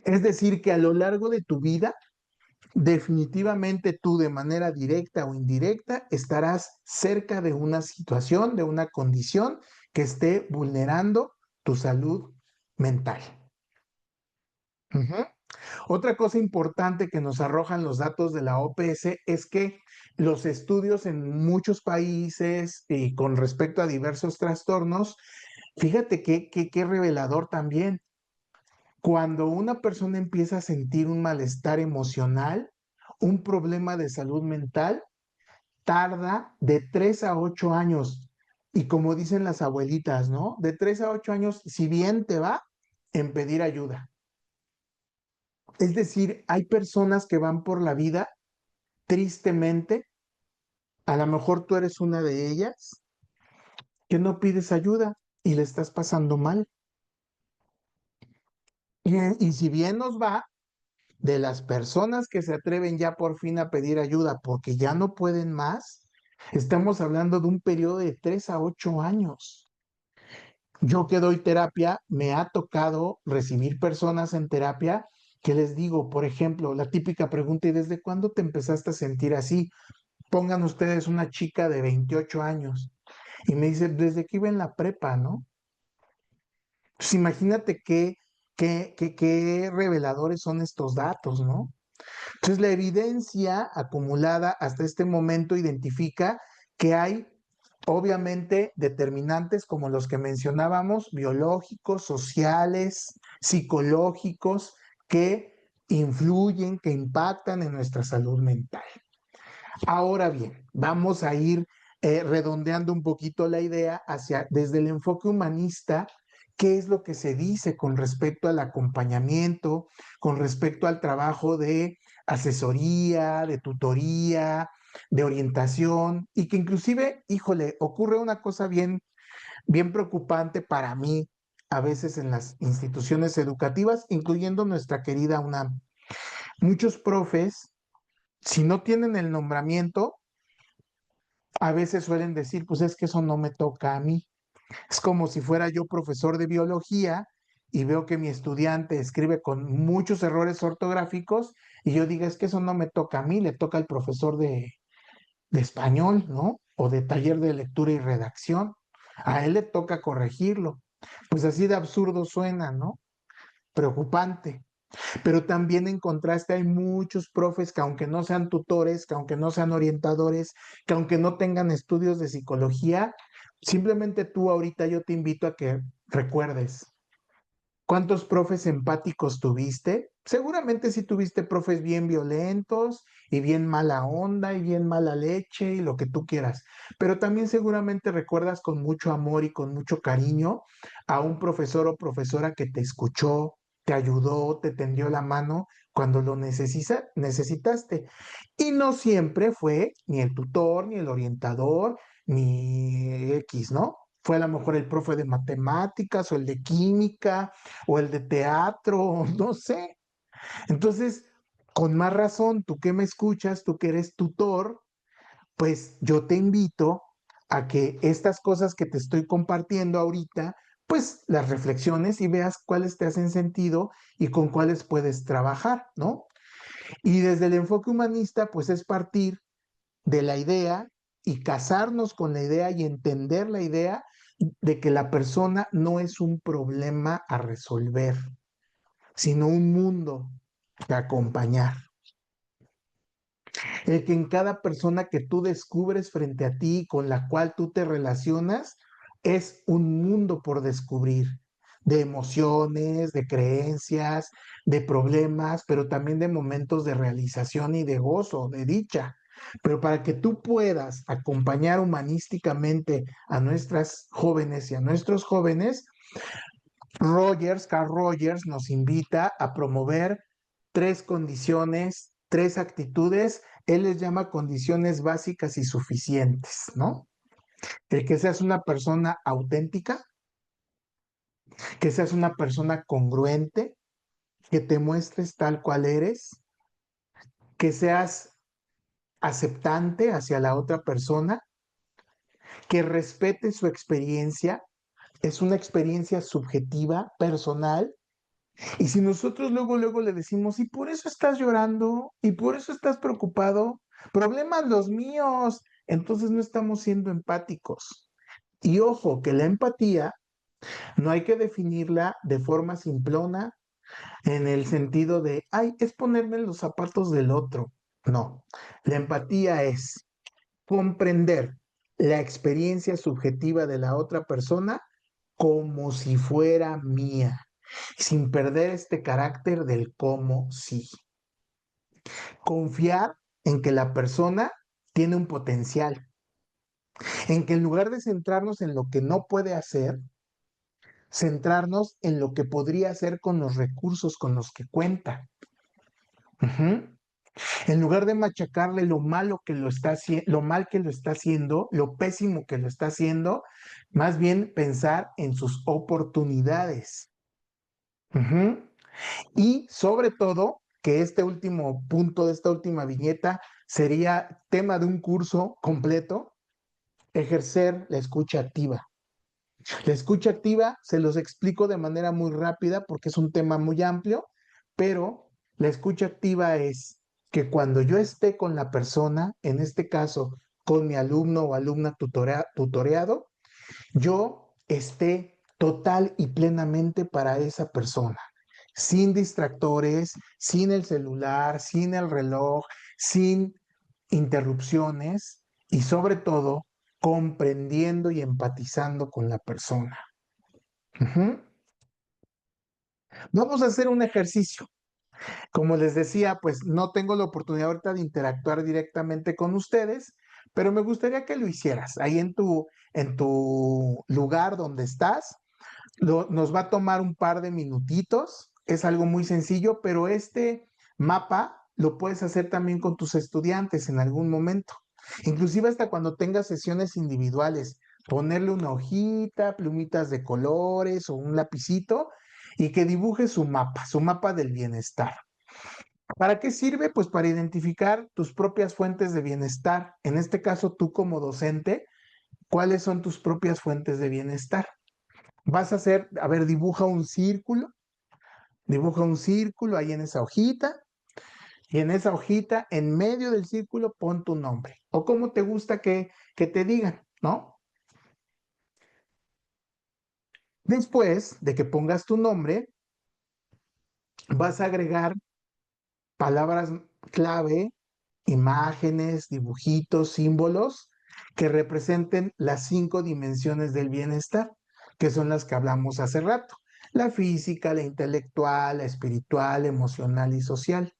Es decir, que a lo largo de tu vida, definitivamente tú de manera directa o indirecta estarás cerca de una situación, de una condición que esté vulnerando tu salud mental. Ujú. Otra cosa importante que nos arrojan los datos de la OPS es que los estudios en muchos países y con respecto a diversos trastornos, fíjate qué revelador también. Cuando una persona empieza a sentir un malestar emocional, un problema de salud mental, tarda de 3 a 8 años. Y como dicen las abuelitas, ¿no? De 3 a 8 años, si bien te va, en pedir ayuda. Es decir, hay personas que van por la vida tristemente, a lo mejor tú eres una de ellas, que no pides ayuda y le estás pasando mal. Y si bien nos va, de las personas que se atreven ya por fin a pedir ayuda porque ya no pueden más, estamos hablando de un periodo de 3 a 8 años. Yo que doy terapia, me ha tocado recibir personas en terapia que les digo, por ejemplo, la típica pregunta, ¿y desde cuándo te empezaste a sentir así? Pongan ustedes una chica de 28 años y me dice, desde que iba en la prepa, ¿no? Pues imagínate qué reveladores son estos datos, ¿no? Entonces, la evidencia acumulada hasta este momento identifica que hay, obviamente, determinantes como los que mencionábamos, biológicos, sociales, psicológicos, que influyen, que impactan en nuestra salud mental. Ahora bien, vamos a ir redondeando un poquito la idea hacia, desde el enfoque humanista, qué es lo que se dice con respecto al acompañamiento, con respecto al trabajo de asesoría, de tutoría, de orientación, y que inclusive, híjole, ocurre una cosa bien preocupante para mí a veces en las instituciones educativas, incluyendo nuestra querida UNAM. Muchos profes, si no tienen el nombramiento, A veces suelen decir, pues es que eso no me toca a mí. Es como si fuera yo profesor de biología y veo que mi estudiante escribe con muchos errores ortográficos y yo diga, es que eso no me toca a mí, le toca al profesor de español, ¿no? O de taller de lectura y redacción. A él le toca corregirlo. Pues así de absurdo suena, ¿no? Preocupante. Pero también en contraste hay muchos profes que aunque no sean tutores, que aunque no sean orientadores, que aunque no tengan estudios de psicología, simplemente tú ahorita yo te invito a que recuerdes. ¿Cuántos profes empáticos tuviste? Seguramente sí tuviste profes bien violentos y bien mala onda y bien mala leche y lo que tú quieras, pero también seguramente recuerdas con mucho amor y con mucho cariño a un profesor o profesora que te escuchó, te ayudó, te tendió la mano cuando lo necesitaste. Y no siempre fue ni el tutor, ni el orientador, ni X, ¿no? Fue a lo mejor el profe de matemáticas o el de química o el de teatro, no sé. Entonces, con más razón, tú que me escuchas, tú que eres tutor, pues yo te invito a que estas cosas que te estoy compartiendo ahorita, pues las reflexiones y veas cuáles te hacen sentido y con cuáles puedes trabajar, ¿no? Y desde el enfoque humanista, pues es partir de la idea y casarnos con la idea y entender la idea de que la persona no es un problema a resolver, sino un mundo que acompañar. El que en cada persona que tú descubres frente a ti, con la cual tú te relacionas, es un mundo por descubrir, de emociones, de creencias, de problemas, pero también de momentos de realización y de gozo, de dicha. Pero para que tú puedas acompañar humanísticamente a nuestras jóvenes y a nuestros jóvenes, Carl Rogers nos invita a promover tres condiciones, tres actitudes. Él les llama condiciones básicas y suficientes, ¿no? El que seas una persona auténtica, que seas una persona congruente, que te muestres tal cual eres, que seas aceptante hacia la otra persona, que respete su experiencia, es una experiencia subjetiva, personal. Y si nosotros luego le decimos, y por eso estás llorando, y por eso estás preocupado, problemas los míos, entonces no estamos siendo empáticos. Y ojo, que la empatía no hay que definirla de forma simplona en el sentido de, ay, es ponerme en los zapatos del otro. No, la empatía es comprender la experiencia subjetiva de la otra persona como si fuera mía, sin perder este carácter del cómo sí. Confiar en que la persona tiene un potencial, en que en lugar de centrarnos en lo que no puede hacer, centrarnos en lo que podría hacer con los recursos con los que cuenta. Ujú. En lugar de machacarle lo malo que lo está haciendo, lo mal que lo está haciendo, lo pésimo que lo está haciendo, más bien pensar en sus oportunidades. Ujú. Y sobre todo, que este último punto de esta última viñeta sería tema de un curso completo, ejercer la escucha activa. La escucha activa se los explico de manera muy rápida porque es un tema muy amplio, pero la escucha activa es que cuando yo esté con la persona, en este caso con mi alumno o alumna tutoreado, yo esté total y plenamente para esa persona, sin distractores, sin el celular, sin el reloj, sin interrupciones y sobre todo comprendiendo y empatizando con la persona. Ujú. Vamos a hacer un ejercicio. Como les decía, pues no tengo la oportunidad ahorita de interactuar directamente con ustedes, pero me gustaría que lo hicieras ahí en tu lugar donde estás. Nos va a tomar un par de minutitos, es algo muy sencillo, pero este mapa lo puedes hacer también con tus estudiantes en algún momento, inclusive hasta cuando tengas sesiones individuales, ponerle una hojita, plumitas de colores o un lapicito y que dibuje su mapa del bienestar. ¿Para qué sirve? Pues para identificar tus propias fuentes de bienestar. En este caso, tú como docente, ¿cuáles son tus propias fuentes de bienestar? Vas a hacer, a ver, dibuja un círculo ahí en esa hojita, y en esa hojita, en medio del círculo, pon tu nombre. O cómo te gusta que te digan, ¿no? Después de que pongas tu nombre, vas a agregar palabras clave, imágenes, dibujitos, símbolos que representen las 5 dimensiones del bienestar, que son las que hablamos hace rato. La física, la intelectual, la espiritual, emocional y social.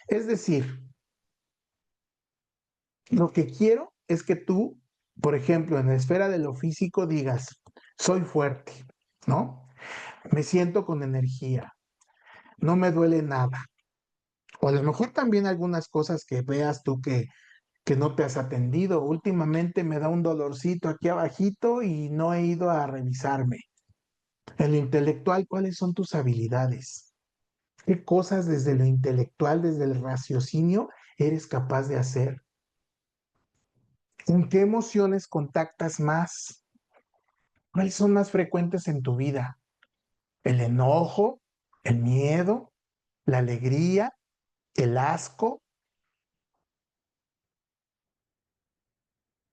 Es decir, lo que quiero es que tú, por ejemplo, en la esfera de lo físico digas, soy fuerte, ¿no? Me siento con energía, no me duele nada. O a lo mejor también algunas cosas que veas tú que no te has atendido. Últimamente me da un dolorcito aquí abajito y no he ido a revisarme. En lo intelectual, ¿cuáles son tus habilidades? ¿Qué cosas desde lo intelectual, desde el raciocinio, eres capaz de hacer? ¿En qué emociones contactas más? ¿Cuáles son más frecuentes en tu vida? ¿El enojo, el miedo, la alegría, el asco,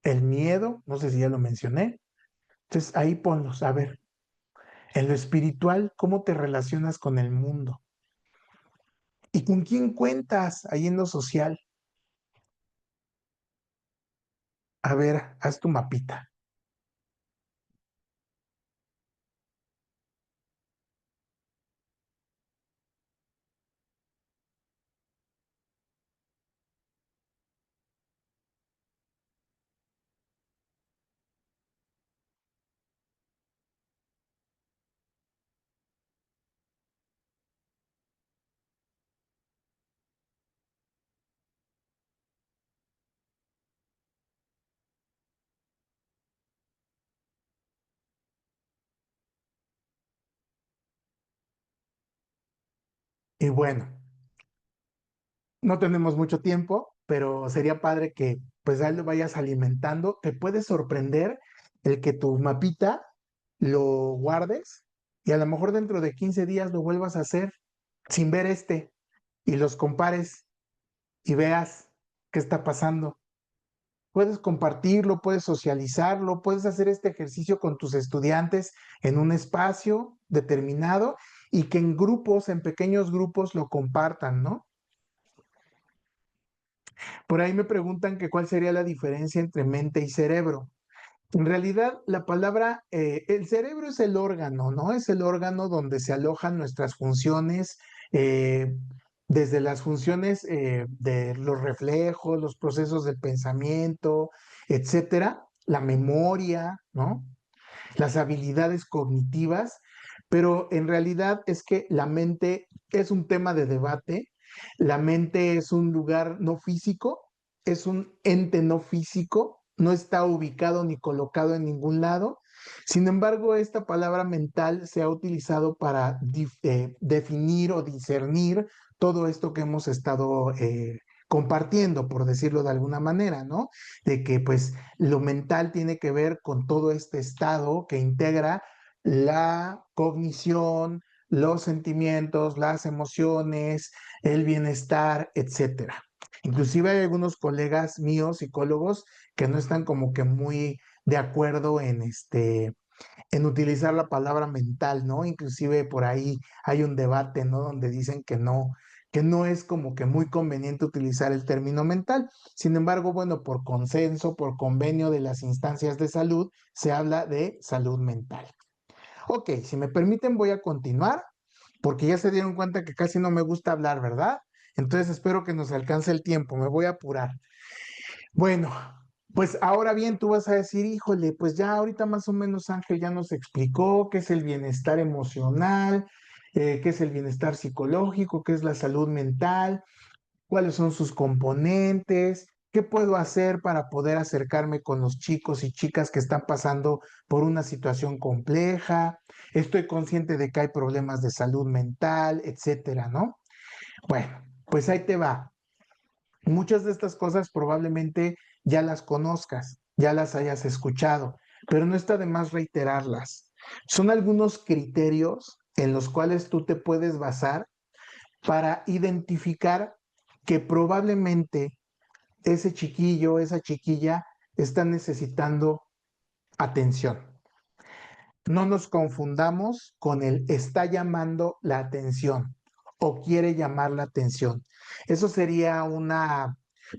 el miedo? No sé si ya lo mencioné. Entonces ahí ponlos. A ver, en lo espiritual, ¿cómo te relacionas con el mundo? ¿Y con quién cuentas ahí en lo social? A ver, haz tu mapita. Y bueno, no tenemos mucho tiempo, pero sería padre que pues ahí lo vayas alimentando. Te puede sorprender el que tu mapita lo guardes y a lo mejor dentro de 15 días lo vuelvas a hacer sin ver y los compares y veas qué está pasando. Puedes compartirlo, puedes socializarlo, puedes hacer este ejercicio con tus estudiantes en un espacio determinado y que en grupos, en pequeños grupos, lo compartan, ¿no? Por ahí me preguntan que cuál sería la diferencia entre mente y cerebro. En realidad, la palabra, el cerebro es el órgano, ¿no? Es el órgano donde se alojan nuestras funciones, eh, desde las funciones de los reflejos, los procesos del pensamiento, etcétera, la memoria, ¿no? Las habilidades cognitivas, pero en realidad es que la mente es un tema de debate, la mente es un lugar no físico, es un ente no físico, no está ubicado ni colocado en ningún lado. Sin embargo, esta palabra mental se ha utilizado para definir o discernir todo esto que hemos estado compartiendo, por decirlo de alguna manera, ¿no? De que pues lo mental tiene que ver con todo este estado que integra la cognición, los sentimientos, las emociones, el bienestar, etcétera. Inclusive hay algunos colegas míos, psicólogos, que no están como que muy de acuerdo en utilizar la palabra mental, ¿no? Inclusive por ahí hay un debate, ¿no? Donde dicen que no es como que muy conveniente utilizar el término mental. Sin embargo, bueno, por consenso, por convenio de las instancias de salud, se habla de salud mental. Ok, si me permiten, voy a continuar, porque ya se dieron cuenta que casi no me gusta hablar, ¿verdad? Entonces espero que nos alcance el tiempo, me voy a apurar. Bueno, pues ahora bien, tú vas a decir, híjole, pues ya ahorita más o menos Ángel ya nos explicó qué es el bienestar emocional, qué es el bienestar psicológico, qué es la salud mental, cuáles son sus componentes, qué puedo hacer para poder acercarme con los chicos y chicas que están pasando por una situación compleja. Estoy consciente de que hay problemas de salud mental, etcétera, ¿no? Bueno. Pues ahí te va. Muchas de estas cosas probablemente ya las conozcas, ya las hayas escuchado, pero no está de más reiterarlas. Son algunos criterios en los cuales tú te puedes basar para identificar que probablemente ese chiquillo, esa chiquilla está necesitando atención. No nos confundamos con el está llamando la atención o quiere llamar la atención. Eso sería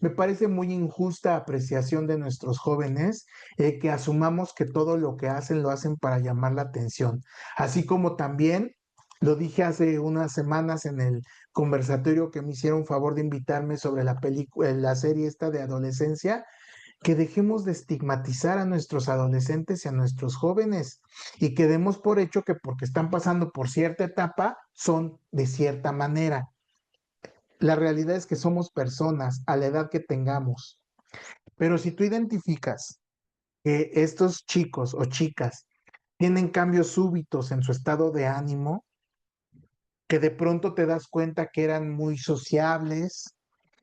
me parece muy injusta apreciación de nuestros jóvenes, que asumamos que todo lo que hacen lo hacen para llamar la atención. Así como también lo dije hace unas semanas en el conversatorio que me hicieron favor de invitarme sobre la película, la serie esta de adolescencia, que dejemos de estigmatizar a nuestros adolescentes y a nuestros jóvenes y que demos por hecho que porque están pasando por cierta etapa son de cierta manera. La realidad es que somos personas a la edad que tengamos, pero si tú identificas que estos chicos o chicas tienen cambios súbitos en su estado de ánimo, que de pronto te das cuenta que eran muy sociables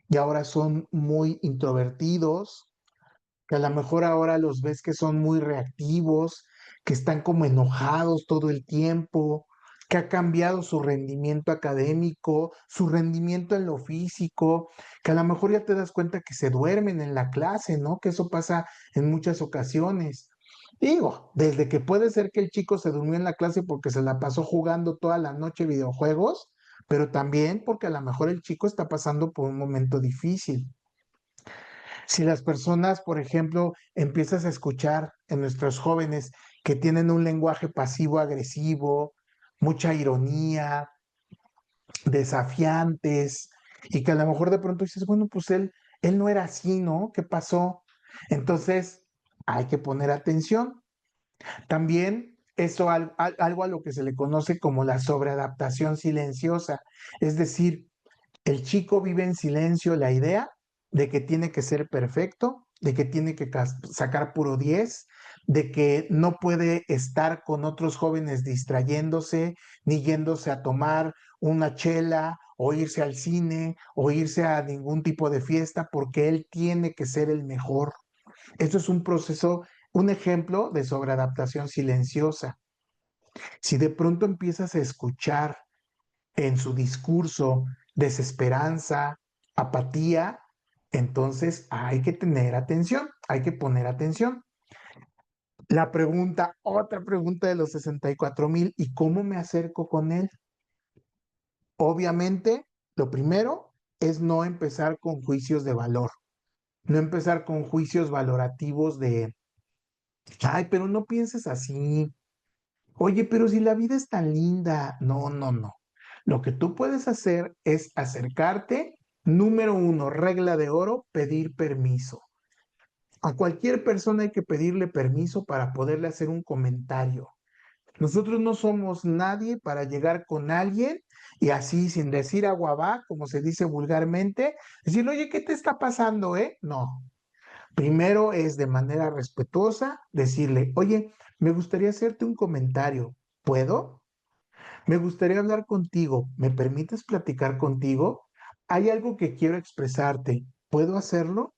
y ahora son muy introvertidos, que a lo mejor ahora los ves que son muy reactivos, que están como enojados todo el tiempo, que ha cambiado su rendimiento académico, su rendimiento en lo físico, que a lo mejor ya te das cuenta que se duermen en la clase, ¿no? Que eso pasa en muchas ocasiones. Digo, desde que puede ser que el chico se durmió en la clase porque se la pasó jugando toda la noche videojuegos, pero también porque a lo mejor el chico está pasando por un momento difícil. Si las personas, por ejemplo, empiezas a escuchar en nuestros jóvenes que tienen un lenguaje pasivo-agresivo, mucha ironía, desafiantes, y que a lo mejor de pronto dices, bueno, pues él no era así, ¿no? ¿Qué pasó? Entonces, hay que poner atención. También eso algo a lo que se le conoce como la sobreadaptación silenciosa, es decir, el chico vive en silencio la idea de que tiene que ser perfecto, de que tiene que sacar puro 10, de que no puede estar con otros jóvenes distrayéndose, ni yéndose a tomar una chela o irse al cine o irse a ningún tipo de fiesta porque él tiene que ser el mejor. Esto es un proceso, un ejemplo de sobreadaptación silenciosa. Si de pronto empiezas a escuchar en su discurso desesperanza, apatía, entonces hay que tener atención, hay que poner atención. La pregunta, otra pregunta de los 64,000, ¿y cómo me acerco con él? Obviamente, lo primero es no empezar con juicios de valor, no empezar con juicios valorativos de, ay, pero no pienses así, oye, pero si la vida es tan linda, no, no, no. Lo que tú puedes hacer es acercarte, número uno, regla de oro, pedir permiso. A cualquier persona hay que pedirle permiso para poderle hacer un comentario. Nosotros no somos nadie para llegar con alguien y así, sin decir agua va, como se dice vulgarmente, decirle, oye, ¿qué te está pasando, eh? No. Primero es de manera respetuosa decirle, oye, me gustaría hacerte un comentario. ¿Puedo? Me gustaría hablar contigo. ¿Me permites platicar contigo? Hay algo que quiero expresarte. ¿Puedo hacerlo?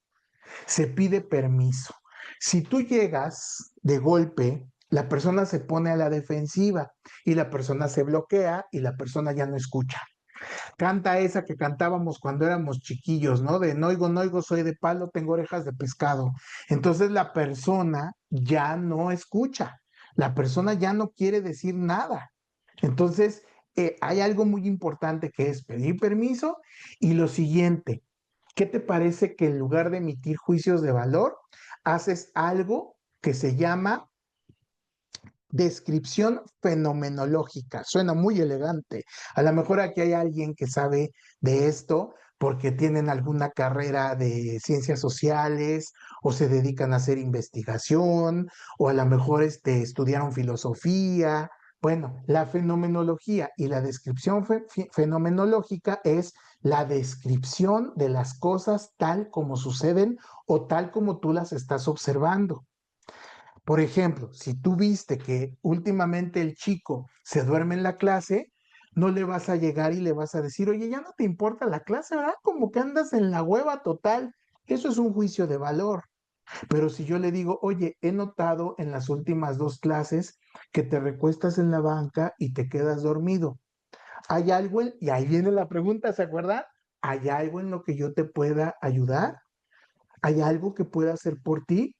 Se pide permiso. Si tú llegas de golpe, la persona se pone a la defensiva y la persona se bloquea y la persona ya no escucha. Canta esa que cantábamos cuando éramos chiquillos, ¿no? De no oigo, soy de palo, tengo orejas de pescado. Entonces la persona ya no escucha, la persona ya no quiere decir nada. Entonces, hay algo muy importante que es pedir permiso y lo siguiente, ¿qué te parece que en lugar de emitir juicios de valor, haces algo que se llama descripción fenomenológica? Suena muy elegante. A lo mejor aquí hay alguien que sabe de esto porque tienen alguna carrera de ciencias sociales o se dedican a hacer investigación o a lo mejor estudiaron filosofía. Bueno, la fenomenología y la descripción fenomenológica es la descripción de las cosas tal como suceden o tal como tú las estás observando. Por ejemplo, si tú viste que últimamente el chico se duerme en la clase, no le vas a llegar y le vas a decir, oye, ya no te importa la clase, ¿verdad? Como que andas en la hueva total. Eso es un juicio de valor. Pero si yo le digo, oye, he notado en las últimas dos clases que te recuestas en la banca y te quedas dormido. ¿Hay algo y ahí viene la pregunta, ¿se acuerdan? ¿Hay algo en lo que yo te pueda ayudar? ¿Hay algo que pueda hacer por ti?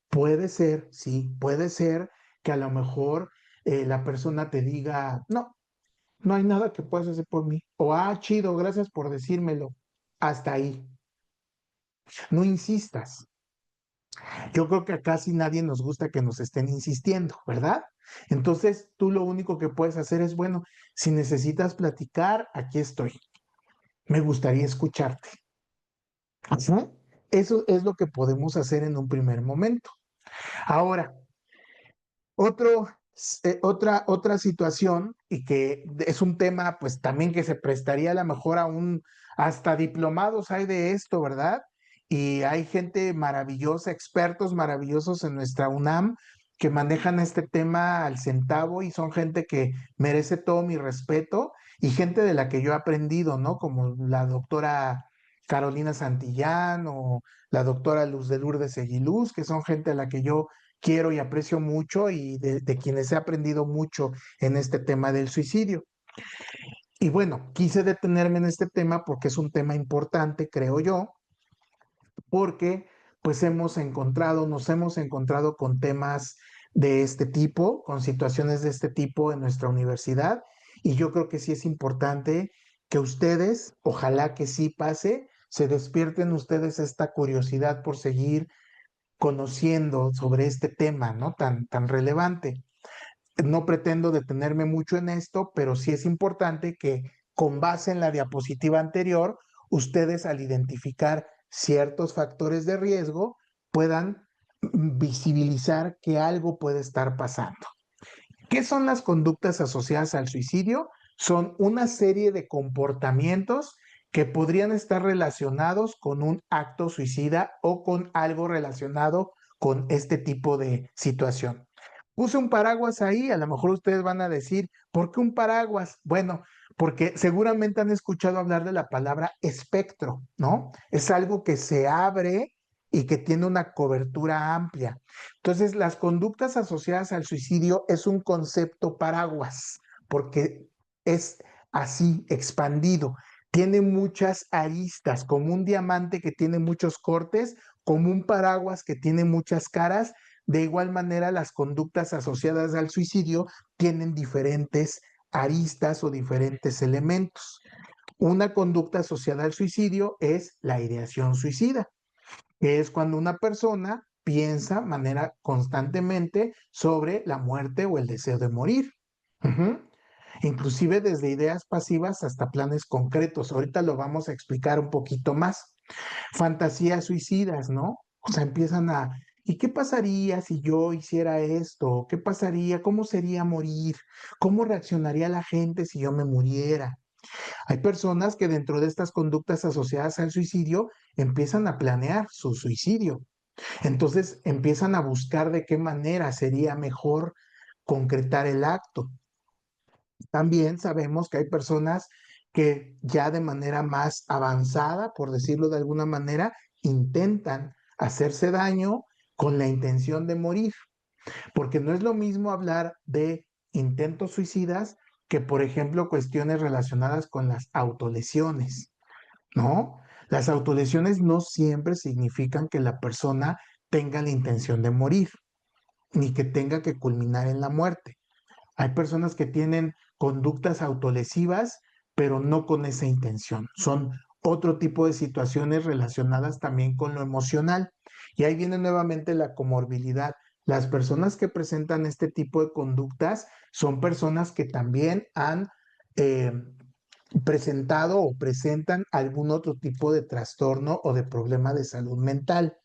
Puede ser, sí, puede ser que a lo mejor la persona te diga, no, no hay nada que puedas hacer por mí. O, chido, gracias por decírmelo. Hasta ahí. No insistas. Yo creo que a casi nadie nos gusta que nos estén insistiendo, ¿verdad? Entonces, tú lo único que puedes hacer es, bueno, si necesitas platicar, aquí estoy. Me gustaría escucharte. Ajá. Eso es lo que podemos hacer en un primer momento. Ahora, Otro, otra situación y que es un tema pues también que se prestaría a lo mejor a hasta diplomados hay de esto, ¿verdad? Y hay gente maravillosa, expertos maravillosos en nuestra UNAM que manejan este tema al centavo y son gente que merece todo mi respeto y gente de la que yo he aprendido, ¿no? Como la doctora Carolina Santillán o la doctora Luz de Lourdes Eguiluz, que son gente a la que yo quiero y aprecio mucho y de quienes he aprendido mucho en este tema del suicidio. Y bueno, quise detenerme en este tema porque es un tema importante, creo yo, porque pues nos hemos encontrado con temas de este tipo, con situaciones de este tipo en nuestra universidad, y yo creo que sí es importante que ustedes, ojalá que sí pase, se despierten ustedes esta curiosidad por seguir conociendo sobre este tema, ¿no? Tan relevante. No pretendo detenerme mucho en esto, pero sí es importante que con base en la diapositiva anterior, ustedes al identificar ciertos factores de riesgo puedan visibilizar que algo puede estar pasando. ¿Qué son las conductas asociadas al suicidio? Son una serie de comportamientos que podrían estar relacionados con un acto suicida o con algo relacionado con este tipo de situación. Puse un paraguas ahí, a lo mejor ustedes van a decir, ¿por qué un paraguas? Bueno, porque seguramente han escuchado hablar de la palabra espectro, ¿no? Es algo que se abre y que tiene una cobertura amplia. Entonces, las conductas asociadas al suicidio es un concepto paraguas, porque es así, expandido. Tiene muchas aristas, como un diamante que tiene muchos cortes, como un paraguas que tiene muchas caras. De igual manera, las conductas asociadas al suicidio tienen diferentes aristas o diferentes elementos. Una conducta asociada al suicidio es la ideación suicida, que es cuando una persona piensa de manera constantemente sobre la muerte o el deseo de morir. Ujú. Inclusive desde ideas pasivas hasta planes concretos. Ahorita lo vamos a explicar un poquito más. Fantasías suicidas, ¿no? O sea, empiezan ¿y qué pasaría si yo hiciera esto? ¿Qué pasaría? ¿Cómo sería morir? ¿Cómo reaccionaría la gente si yo me muriera? Hay personas que dentro de estas conductas asociadas al suicidio empiezan a planear su suicidio. Entonces empiezan a buscar de qué manera sería mejor concretar el acto. También sabemos que hay personas que ya de manera más avanzada, por decirlo de alguna manera, intentan hacerse daño con la intención de morir, porque no es lo mismo hablar de intentos suicidas que, por ejemplo, cuestiones relacionadas con las autolesiones, ¿no? Las autolesiones no siempre significan que la persona tenga la intención de morir, ni que tenga que culminar en la muerte. Hay personas que tienen conductas autolesivas, pero no con esa intención. Son otro tipo de situaciones relacionadas también con lo emocional. Y ahí viene nuevamente la comorbilidad. Las personas que presentan este tipo de conductas son personas que también han eh, presentado o presentan algún otro tipo de trastorno o de problema de salud mental.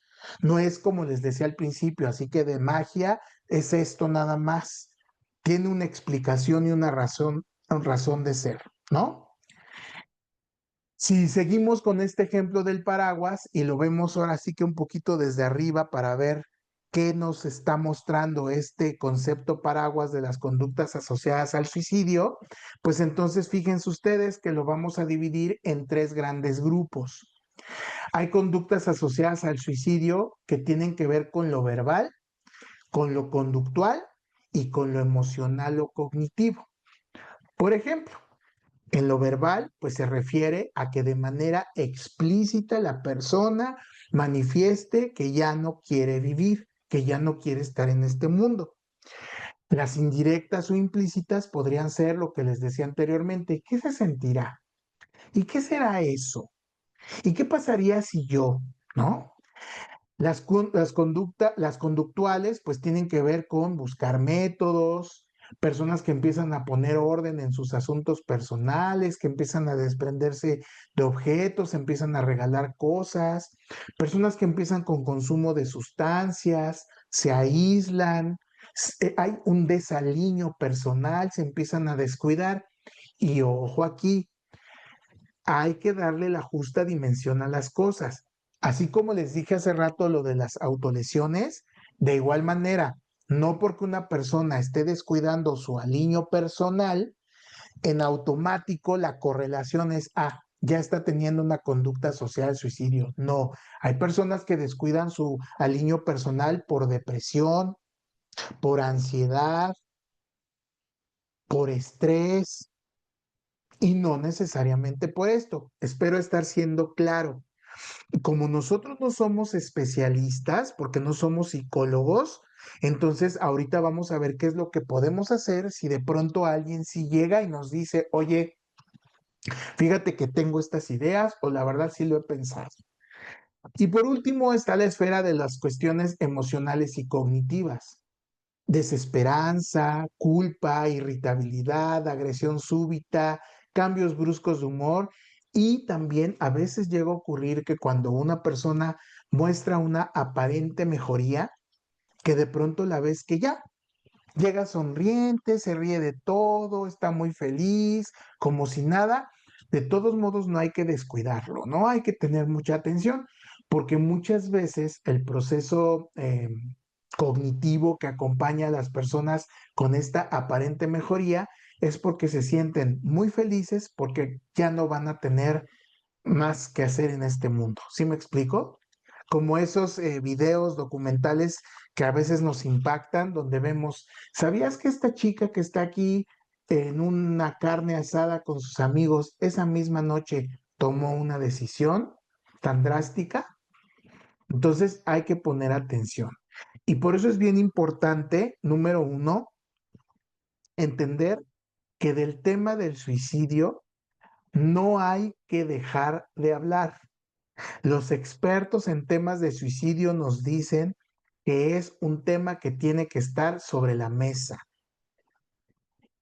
No es como les decía al principio, así que de magia es esto nada más. Tiene una explicación y una razón de ser, ¿no? Si seguimos con este ejemplo del paraguas y lo vemos ahora sí que un poquito desde arriba para ver qué nos está mostrando este concepto paraguas de las conductas asociadas al suicidio, pues entonces fíjense ustedes que lo vamos a dividir en tres grandes grupos. Hay conductas asociadas al suicidio que tienen que ver con lo verbal, con lo conductual y con lo emocional o cognitivo. Por ejemplo, en lo verbal, pues se refiere a que de manera explícita la persona manifieste que ya no quiere vivir, que ya no quiere estar en este mundo. Las indirectas o implícitas podrían ser lo que les decía anteriormente. ¿Qué se sentirá? ¿Y qué será eso? ¿Y qué pasaría si yo, no? Las conductuales pues tienen que ver con buscar métodos, personas que empiezan a poner orden en sus asuntos personales, que empiezan a desprenderse de objetos, empiezan a regalar cosas, personas que empiezan con consumo de sustancias, se aíslan, hay un desaliño personal, se empiezan a descuidar. Y ojo aquí, hay que darle la justa dimensión a las cosas. Así como les dije hace rato lo de las autolesiones, de igual manera, no porque una persona esté descuidando su aliño personal, en automático la correlación es, ya está teniendo una conducta social suicidio. No, hay personas que descuidan su aliño personal por depresión, por ansiedad, por estrés y no necesariamente por esto. Espero estar siendo claro. Como nosotros no somos especialistas, porque no somos psicólogos, entonces ahorita vamos a ver qué es lo que podemos hacer si de pronto alguien sí llega y nos dice, oye, fíjate que tengo estas ideas o la verdad sí lo he pensado. Y por último está la esfera de las cuestiones emocionales y cognitivas. Desesperanza, culpa, irritabilidad, agresión súbita, cambios bruscos de humor y también a veces llega a ocurrir que cuando una persona muestra una aparente mejoría, que de pronto la ves que ya llega sonriente, se ríe de todo, está muy feliz, como si nada. De todos modos, no hay que descuidarlo, ¿no? Hay que tener mucha atención, porque muchas veces el proceso cognitivo que acompaña a las personas con esta aparente mejoría es porque se sienten muy felices porque ya no van a tener más que hacer en este mundo. ¿Sí me explico? Como esos videos documentales que a veces nos impactan, donde vemos, ¿sabías que esta chica que está aquí en una carne asada con sus amigos, esa misma noche tomó una decisión tan drástica? Entonces hay que poner atención. Y por eso es bien importante, número uno, entender que del tema del suicidio no hay que dejar de hablar. Los expertos en temas de suicidio nos dicen que es un tema que tiene que estar sobre la mesa,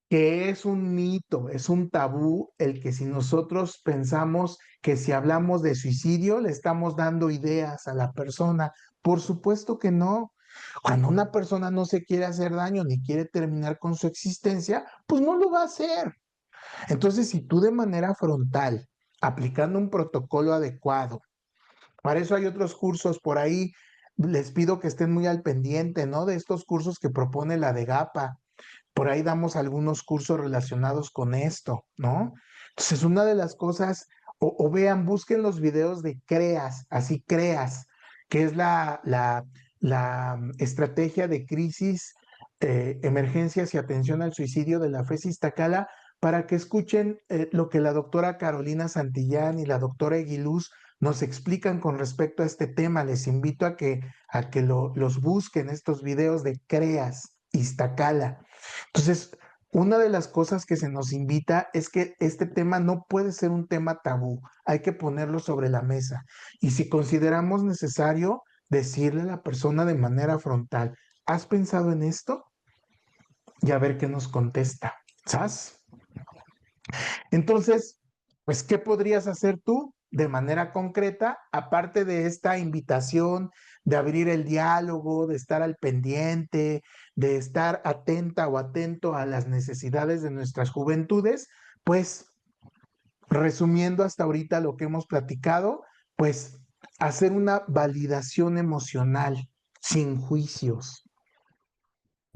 que es un mito, es un tabú el que si nosotros pensamos que si hablamos de suicidio le estamos dando ideas a la persona. Por supuesto que no. Cuando una persona no se quiere hacer daño ni quiere terminar con su existencia, pues no lo va a hacer. Entonces, si tú de manera frontal, aplicando un protocolo adecuado, para eso hay otros cursos por ahí. Les pido que estén muy al pendiente, ¿no? De estos cursos que propone la de GAPA. Por ahí damos algunos cursos relacionados con esto, ¿no? Entonces, una de las cosas, o vean, busquen los videos de CREAS, así CREAS, que es la estrategia de crisis, emergencias y atención al suicidio de la FES Iztacala, para que escuchen lo que la doctora Carolina Santillán y la doctora Eguiluz nos explican con respecto a este tema. Les invito a que los busquen, estos videos de CREAS Iztacala. Entonces, una de las cosas que se nos invita es que este tema no puede ser un tema tabú, hay que ponerlo sobre la mesa. Y si consideramos necesario, decirle a la persona de manera frontal, ¿has pensado en esto? Y a ver qué nos contesta. ¿Sabes? Entonces, pues, ¿qué podrías hacer tú de manera concreta, aparte de esta invitación de abrir el diálogo, de estar al pendiente, de estar atenta o atento a las necesidades de nuestras juventudes? Pues, resumiendo hasta ahorita lo que hemos platicado, pues hacer una validación emocional, sin juicios.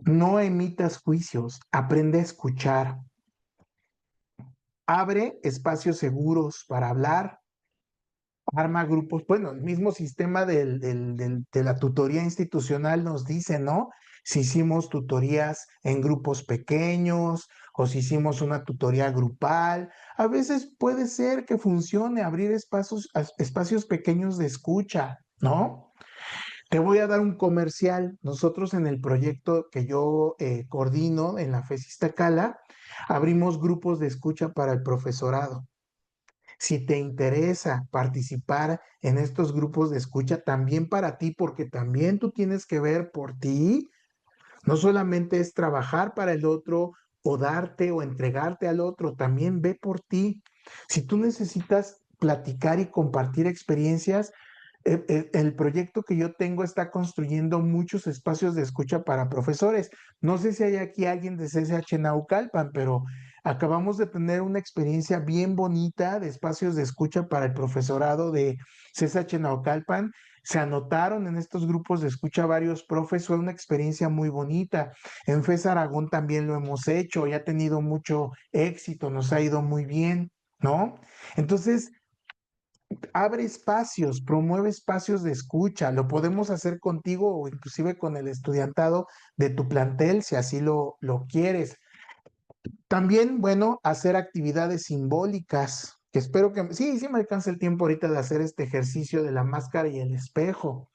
No emitas juicios, aprende a escuchar. Abre espacios seguros para hablar, arma grupos. Bueno, el mismo sistema de la tutoría institucional nos dice, ¿no? Si hicimos tutorías en grupos pequeños o si hicimos una tutoría grupal, a veces puede ser que funcione abrir espacios pequeños de escucha, ¿no? Te voy a dar un comercial. Nosotros en el proyecto que yo coordino en la FES Iztacala, abrimos grupos de escucha para el profesorado. Si te interesa participar en estos grupos de escucha, también para ti, porque también tú tienes que ver por ti, no solamente es trabajar para el otro o darte o entregarte al otro, también ve por ti. Si tú necesitas platicar y compartir experiencias, el proyecto que yo tengo está construyendo muchos espacios de escucha para profesores. No sé si hay aquí alguien de CCH Naucalpan, pero acabamos de tener una experiencia bien bonita de espacios de escucha para el profesorado de CCH Naucalpan. Se anotaron en estos grupos de escucha varios profes, fue una experiencia muy bonita. En FES Aragón también lo hemos hecho y ha tenido mucho éxito, nos ha ido muy bien, ¿no? Entonces, abre espacios, promueve espacios de escucha, lo podemos hacer contigo o inclusive con el estudiantado de tu plantel, si así lo quieres. También, bueno, hacer actividades simbólicas, que espero que, sí, sí me alcance el tiempo ahorita de hacer este ejercicio de la máscara y el espejo.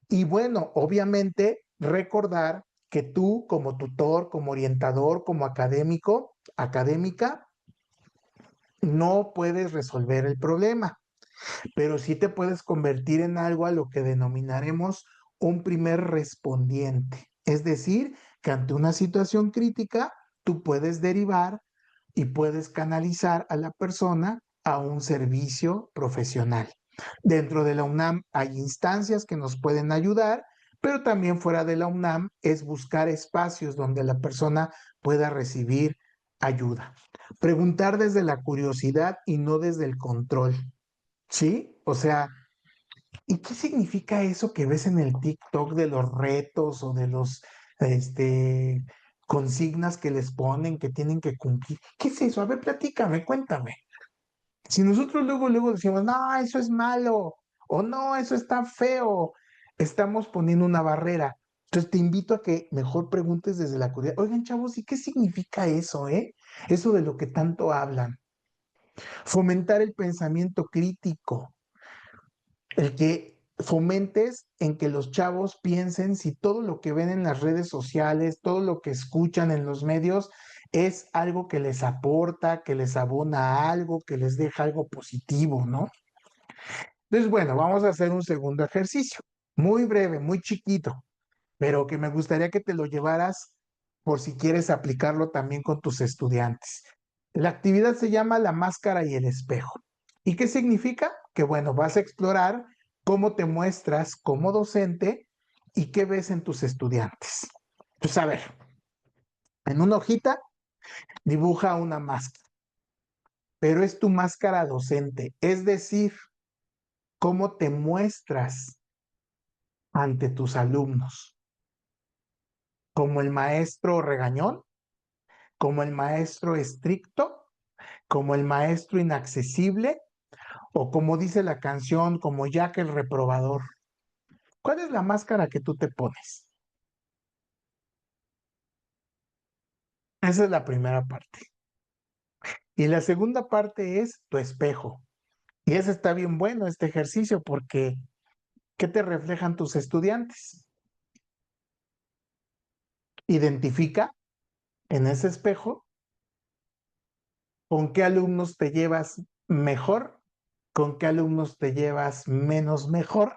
Y bueno, obviamente recordar que tú como tutor, como orientador, como académico, académica, no puedes resolver el problema, pero sí te puedes convertir en algo a lo que denominaremos un primer respondiente. Es decir, que ante una situación crítica, tú puedes derivar y puedes canalizar a la persona a un servicio profesional. Dentro de la UNAM hay instancias que nos pueden ayudar, pero también fuera de la UNAM es buscar espacios donde la persona pueda recibir ayuda. Preguntar desde la curiosidad y no desde el control. ¿Sí? O sea, ¿y qué significa eso que ves en el TikTok de los retos o de los este, consignas que les ponen que tienen que cumplir? ¿Qué es eso? A ver, platícame, cuéntame. Si nosotros luego decimos, no, eso es malo, o no, eso está feo, estamos poniendo una barrera. Entonces te invito a que mejor preguntes desde la curiosidad. Oigan, chavos, ¿y qué significa eso, eh? Eso de lo que tanto hablan. Fomentar el pensamiento crítico, el que fomentes en que los chavos piensen si todo lo que ven en las redes sociales, todo lo que escuchan en los medios es algo que les aporta, que les abona algo, que les deja algo positivo, ¿no? Entonces, bueno, vamos a hacer un segundo ejercicio, muy breve, muy chiquito, pero que me gustaría que te lo llevaras por si quieres aplicarlo también con tus estudiantes. La actividad se llama la máscara y el espejo. ¿Y qué significa? Que bueno, vas a explorar cómo te muestras como docente y qué ves en tus estudiantes. Pues a ver, en una hojita dibuja una máscara, pero es tu máscara docente, es decir, cómo te muestras ante tus alumnos, como el maestro regañón, como el maestro estricto, como el maestro inaccesible o como dice la canción, como Jack el reprobador. ¿Cuál es la máscara que tú te pones? Esa es la primera parte. Y la segunda parte es tu espejo. Y ese está bien bueno, este ejercicio, porque ¿qué te reflejan tus estudiantes? Identifica en ese espejo con qué alumnos te llevas mejor, con qué alumnos te llevas menos mejor,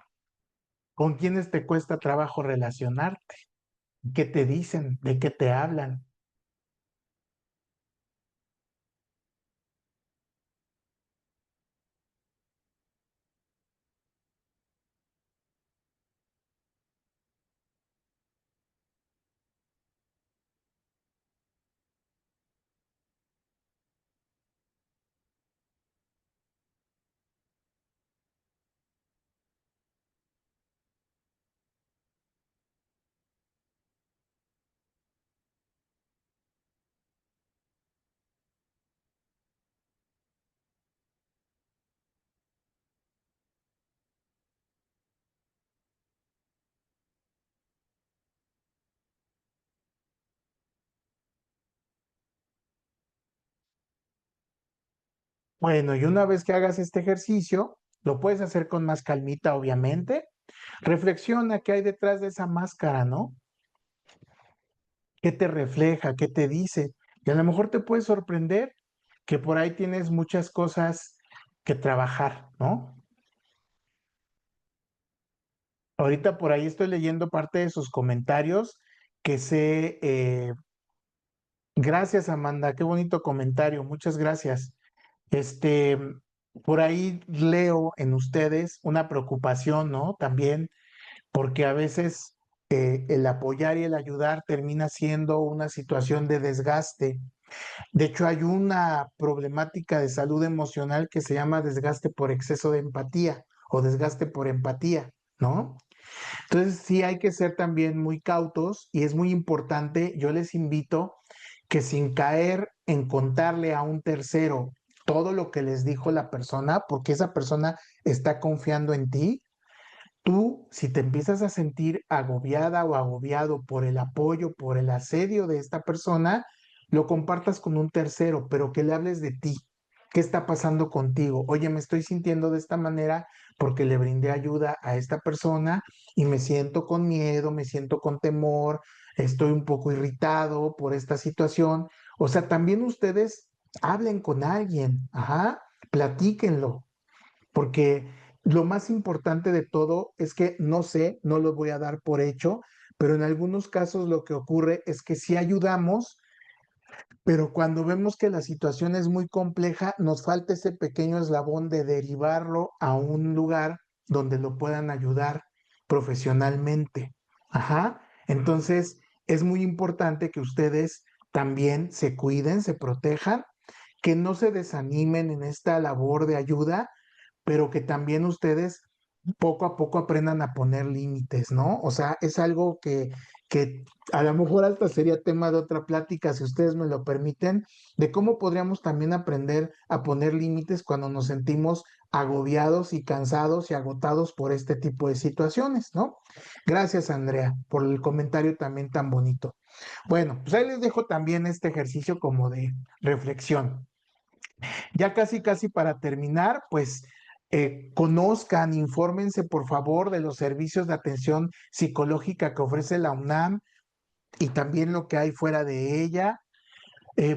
con quiénes te cuesta trabajo relacionarte, qué te dicen, de qué te hablan. Bueno, y una vez que hagas este ejercicio, lo puedes hacer con más calmita, obviamente. Reflexiona qué hay detrás de esa máscara, ¿no? ¿Qué te refleja? ¿Qué te dice? Y a lo mejor te puede sorprender que por ahí tienes muchas cosas que trabajar, ¿no? Ahorita por ahí estoy leyendo parte de sus comentarios que sé. Gracias, Amanda, qué bonito comentario, muchas gracias. Este, por ahí leo en ustedes una preocupación, ¿no? También porque a veces el apoyar y el ayudar termina siendo una situación de desgaste. De hecho, hay una problemática de salud emocional que se llama desgaste por exceso de empatía o desgaste por empatía, ¿no? Entonces, sí hay que ser también muy cautos y es muy importante, yo les invito que sin caer en contarle a un tercero todo lo que les dijo la persona, porque esa persona está confiando en ti, tú, si te empiezas a sentir agobiada o agobiado por el apoyo, por el asedio de esta persona, lo compartas con un tercero, pero que le hables de ti. ¿Qué está pasando contigo? Oye, me estoy sintiendo de esta manera porque le brindé ayuda a esta persona y me siento con miedo, me siento con temor, estoy un poco irritado por esta situación. O sea, también ustedes hablen con alguien, ajá, platíquenlo, porque lo más importante de todo es que no sé, no lo voy a dar por hecho, pero en algunos casos lo que ocurre es que sí ayudamos, pero cuando vemos que la situación es muy compleja, nos falta ese pequeño eslabón de derivarlo a un lugar donde lo puedan ayudar profesionalmente. Ajá. Entonces, es muy importante que ustedes también se cuiden, se protejan, que no se desanimen en esta labor de ayuda, pero que también ustedes poco a poco aprendan a poner límites, ¿no? O sea, es algo que a lo mejor hasta sería tema de otra plática, si ustedes me lo permiten, de cómo podríamos también aprender a poner límites cuando nos sentimos agobiados y cansados y agotados por este tipo de situaciones, ¿no? Gracias, Andrea, por el comentario también tan bonito. Bueno, pues ahí les dejo también este ejercicio como de reflexión. Ya casi, casi para terminar, pues conozcan, infórmense por favor de los servicios de atención psicológica que ofrece la UNAM y también lo que hay fuera de ella.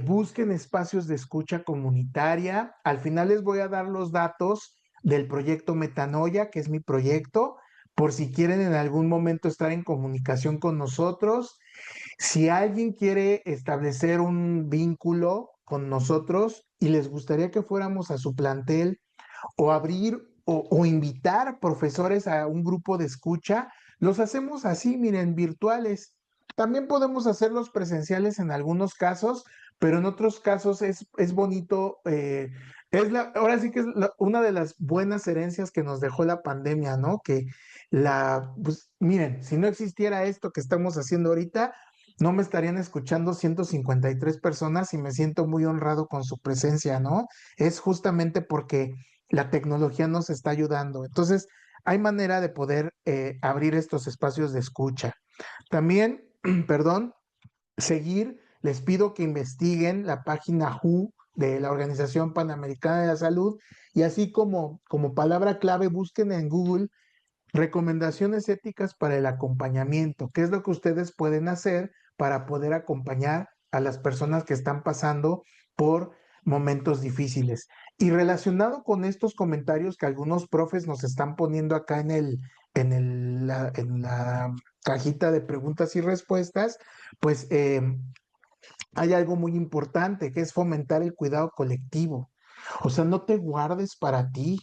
Busquen espacios de escucha comunitaria. Al final les voy a dar los datos del proyecto Metanoia, que es mi proyecto, por si quieren en algún momento estar en comunicación con nosotros. Si alguien quiere establecer un vínculo con nosotros y les gustaría que fuéramos a su plantel o abrir o invitar profesores a un grupo de escucha, los hacemos así, miren, virtuales. También podemos hacerlos presenciales en algunos casos, pero en otros casos es bonito. Ahora sí que es una de las buenas herencias que nos dejó la pandemia, ¿no? Que pues miren, si no existiera esto que estamos haciendo ahorita, no me estarían escuchando 153 personas y me siento muy honrado con su presencia, ¿no? Es justamente porque la tecnología nos está ayudando. Entonces, hay manera de poder abrir estos espacios de escucha. También, perdón, les pido que investiguen la página WHO de la Organización Panamericana de la Salud y así como palabra clave busquen en Google recomendaciones éticas para el acompañamiento. ¿Qué es lo que ustedes pueden hacer para poder acompañar a las personas que están pasando por momentos difíciles? Y relacionado con estos comentarios que algunos profes nos están poniendo acá en la cajita de preguntas y respuestas, pues hay algo muy importante que es fomentar el cuidado colectivo. O sea, no te guardes para ti.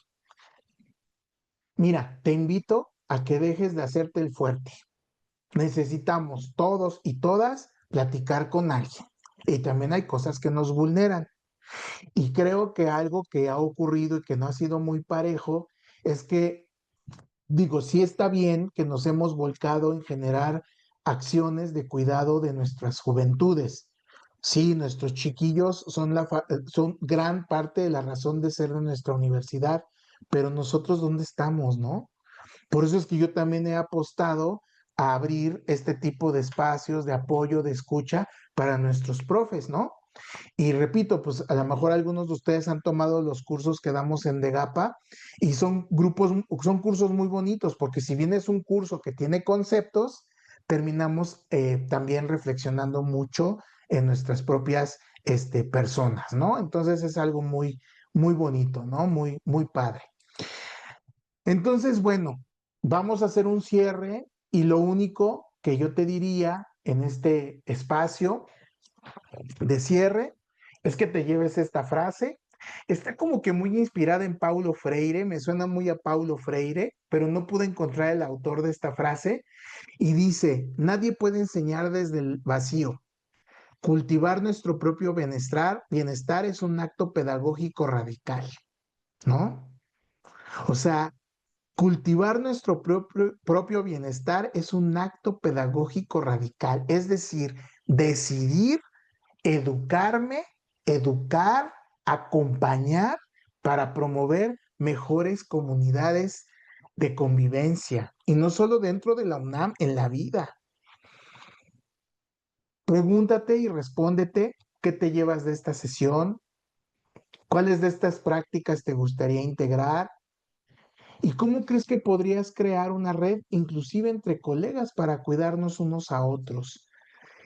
Mira, te invito a que dejes de hacerte el fuerte. Necesitamos todos y todas platicar con alguien. Y también hay cosas que nos vulneran. Y creo que algo que ha ocurrido y que no ha sido muy parejo es que, digo, sí está bien que nos hemos volcado en generar acciones de cuidado de nuestras juventudes. Sí, nuestros chiquillos son gran parte de la razón de ser de nuestra universidad, pero nosotros, ¿dónde estamos, no? Por eso es que yo también he apostado a abrir este tipo de espacios de apoyo, de escucha para nuestros profes, ¿no? Y repito, pues a lo mejor algunos de ustedes han tomado los cursos que damos en DEGAPA y son grupos, son cursos muy bonitos, porque si bien es un curso que tiene conceptos, terminamos también reflexionando mucho en nuestras propias personas, ¿no? Entonces es algo muy, muy bonito, ¿no? Muy, muy padre. Entonces, bueno, vamos a hacer un cierre y lo único que yo te diría en este espacio de cierre es que te lleves esta frase. Está como que muy inspirada en Paulo Freire, me suena muy a Paulo Freire, pero no pude encontrar el autor de esta frase y dice, nadie puede enseñar desde el vacío. Cultivar nuestro propio bienestar es un acto pedagógico radical, ¿no? O sea, cultivar nuestro propio bienestar es un acto pedagógico radical, es decir, decidir educarme, educar, acompañar para promover mejores comunidades de convivencia y no solo dentro de la UNAM, en la vida. Pregúntate y respóndete qué te llevas de esta sesión, cuáles de estas prácticas te gustaría integrar y cómo crees que podrías crear una red inclusive entre colegas para cuidarnos unos a otros.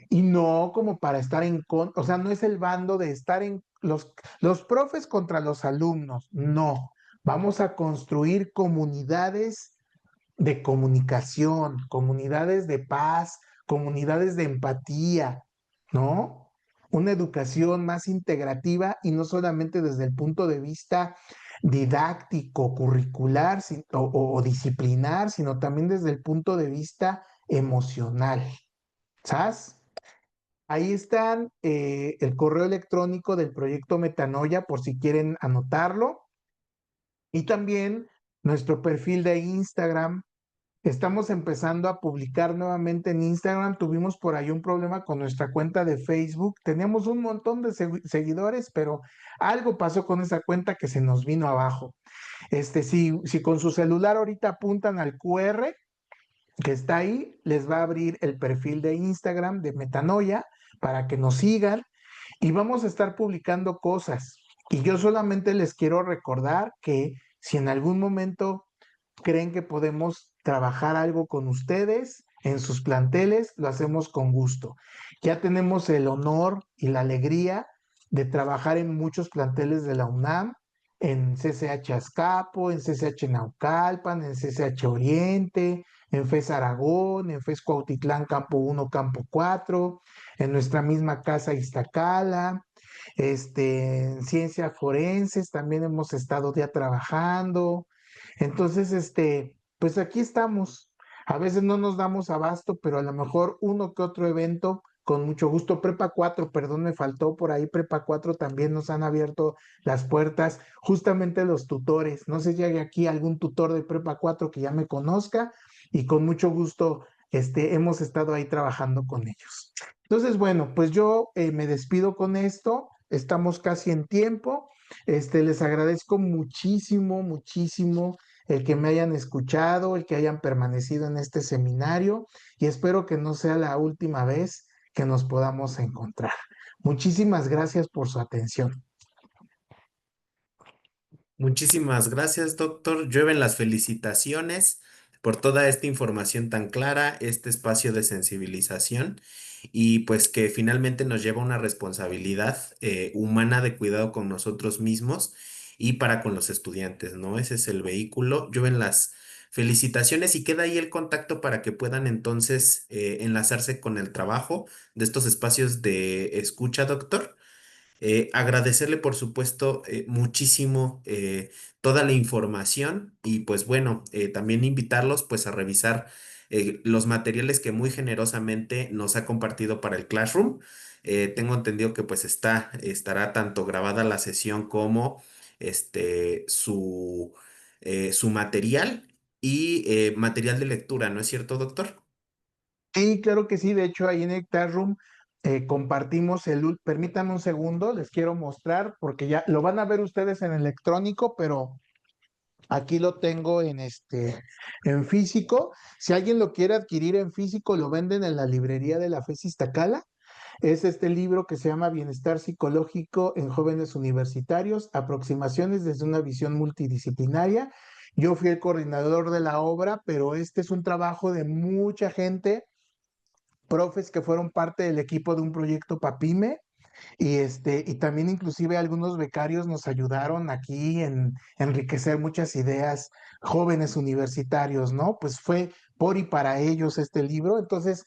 Y no como para estar en contra, o sea, no es el bando de estar en los profes contra los alumnos, no. Vamos a construir comunidades de comunicación, comunidades de paz, comunidades de empatía, ¿no? Una educación más integrativa y no solamente desde el punto de vista didáctico, curricular o disciplinar, sino también desde el punto de vista emocional, ¿sabes? Ahí están el correo electrónico del proyecto Metanoia por si quieren anotarlo y también nuestro perfil de Instagram. Estamos empezando a publicar nuevamente en Instagram. Tuvimos por ahí un problema con nuestra cuenta de Facebook. Teníamos un montón de seguidores, pero algo pasó con esa cuenta que se nos vino abajo. Si con su celular ahorita apuntan al QR que está ahí, les va a abrir el perfil de Instagram de Metanoia para que nos sigan y vamos a estar publicando cosas. Y yo solamente les quiero recordar que si en algún momento creen que podemos trabajar algo con ustedes en sus planteles, lo hacemos con gusto. Ya tenemos el honor y la alegría de trabajar en muchos planteles de la UNAM, en CCH Azcapo, en CCH Naucalpan, en CCH Oriente, en FES Aragón, en FES Cuautitlán Campo 1, Campo 4, en nuestra misma casa Iztacala, en ciencias forenses también hemos estado ya trabajando. Entonces, pues aquí estamos. A veces no nos damos abasto, pero a lo mejor uno que otro evento, con mucho gusto. Prepa 4, perdón, me faltó por ahí, Prepa 4 también nos han abierto las puertas, justamente los tutores. No sé si hay aquí algún tutor de Prepa 4 que ya me conozca y con mucho gusto hemos estado ahí trabajando con ellos. Entonces, bueno, pues yo me despido con esto. Estamos casi en tiempo. Les agradezco muchísimo, muchísimo el que me hayan escuchado, el que hayan permanecido en este seminario y espero que no sea la última vez que nos podamos encontrar. Muchísimas gracias por su atención. Muchísimas gracias, doctor. Llueven las felicitaciones por toda esta información tan clara, este espacio de sensibilización y pues que finalmente nos lleva una responsabilidad humana de cuidado con nosotros mismos y para con los estudiantes, ¿no? Ese es el vehículo. Llueven las felicitaciones y queda ahí el contacto para que puedan entonces enlazarse con el trabajo de estos espacios de escucha, doctor. Agradecerle, por supuesto, muchísimo toda la información y pues bueno, también invitarlos pues a revisar los materiales que muy generosamente nos ha compartido para el Classroom. Tengo entendido que pues estará tanto grabada la sesión como su material y material de lectura, ¿no es cierto, doctor? Sí, claro que sí. De hecho, ahí en el Room compartimos permítanme un segundo, les quiero mostrar porque ya lo van a ver ustedes en electrónico, pero aquí lo tengo en físico. Si alguien lo quiere adquirir en físico, lo venden en la librería de la FES Iztacala. Es este libro que se llama Bienestar Psicológico en Jóvenes Universitarios, aproximaciones desde una visión multidisciplinaria. Yo fui el coordinador de la obra, pero este es un trabajo de mucha gente, profes que fueron parte del equipo de un proyecto PAPIME y también inclusive algunos becarios nos ayudaron aquí en enriquecer muchas ideas, jóvenes universitarios, ¿no? Pues fue por y para ellos este libro, entonces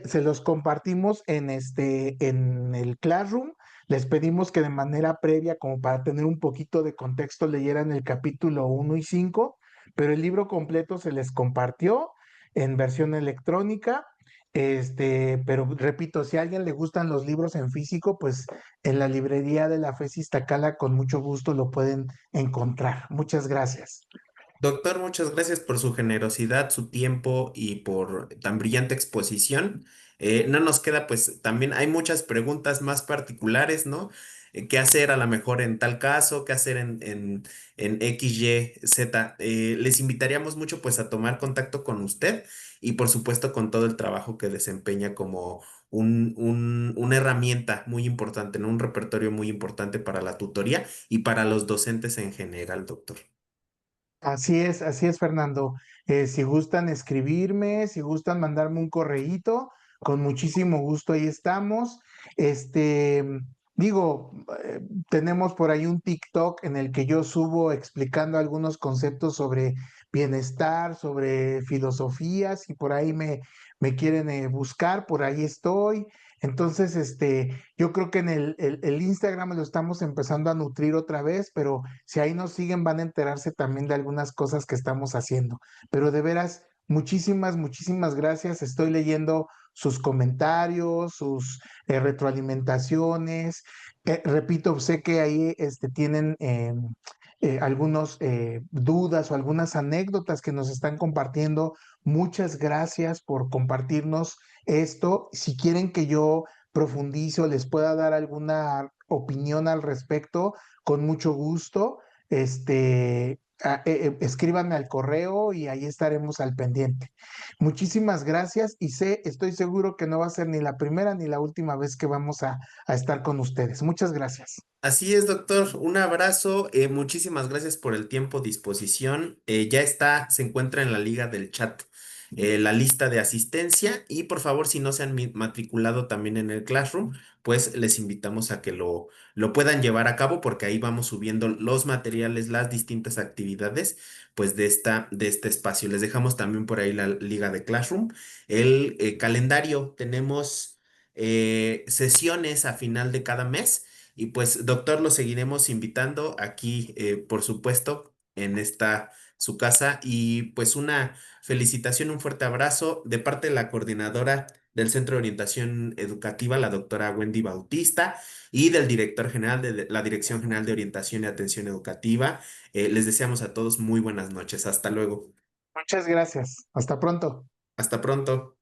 se los compartimos en el Classroom. Les pedimos que de manera previa, como para tener un poquito de contexto, leyeran el capítulo 1 y 5, pero el libro completo se les compartió en versión electrónica. Pero repito, si a alguien le gustan los libros en físico, pues en la librería de la FES Iztacala con mucho gusto lo pueden encontrar. Muchas gracias. Doctor, muchas gracias por su generosidad, su tiempo y por tan brillante exposición. No nos queda, pues también hay muchas preguntas más particulares, ¿no? ¿Qué hacer a lo mejor en tal caso? ¿Qué hacer en X, Y, Z? Les invitaríamos mucho pues a tomar contacto con usted y por supuesto con todo el trabajo que desempeña como una herramienta muy importante, ¿no? Un repertorio muy importante para la tutoría y para los docentes en general, doctor. Así es, Fernando. Si gustan escribirme, si gustan mandarme un correíto, con muchísimo gusto ahí estamos. Este, digo, tenemos por ahí un TikTok en el que yo subo explicando algunos conceptos sobre bienestar, sobre filosofías, y por ahí me quieren buscar, por ahí estoy. Entonces, yo creo que en el Instagram lo estamos empezando a nutrir otra vez, pero si ahí nos siguen van a enterarse también de algunas cosas que estamos haciendo. Pero de veras, muchísimas gracias. Estoy leyendo sus comentarios, sus retroalimentaciones. Repito, sé que ahí tienen algunos dudas o algunas anécdotas que nos están compartiendo. Muchas gracias por compartirnos esto. Si quieren que yo profundice o les pueda dar alguna opinión al respecto, con mucho gusto. Escríbanme al correo y ahí estaremos al pendiente. Muchísimas gracias y estoy seguro que no va a ser ni la primera ni la última vez que vamos a estar con ustedes. Muchas gracias. Así es, doctor. Un abrazo. Muchísimas gracias por el tiempo, disposición. Ya está, se encuentra en la liga del chat la lista de asistencia y por favor, si no se han matriculado también en el Classroom, pues les invitamos a que lo puedan llevar a cabo porque ahí vamos subiendo los materiales, las distintas actividades, pues de este espacio. Les dejamos también por ahí la liga de Classroom. El calendario, tenemos sesiones a final de cada mes. Y pues, doctor, lo seguiremos invitando aquí, por supuesto, en esta su casa. Y pues una felicitación, un fuerte abrazo de parte de la coordinadora del Centro de Orientación Educativa, la doctora Wendy Bautista, y del director general de la Dirección General de Orientación y Atención Educativa. Les deseamos a todos muy buenas noches. Hasta luego. Muchas gracias. Hasta pronto. Hasta pronto.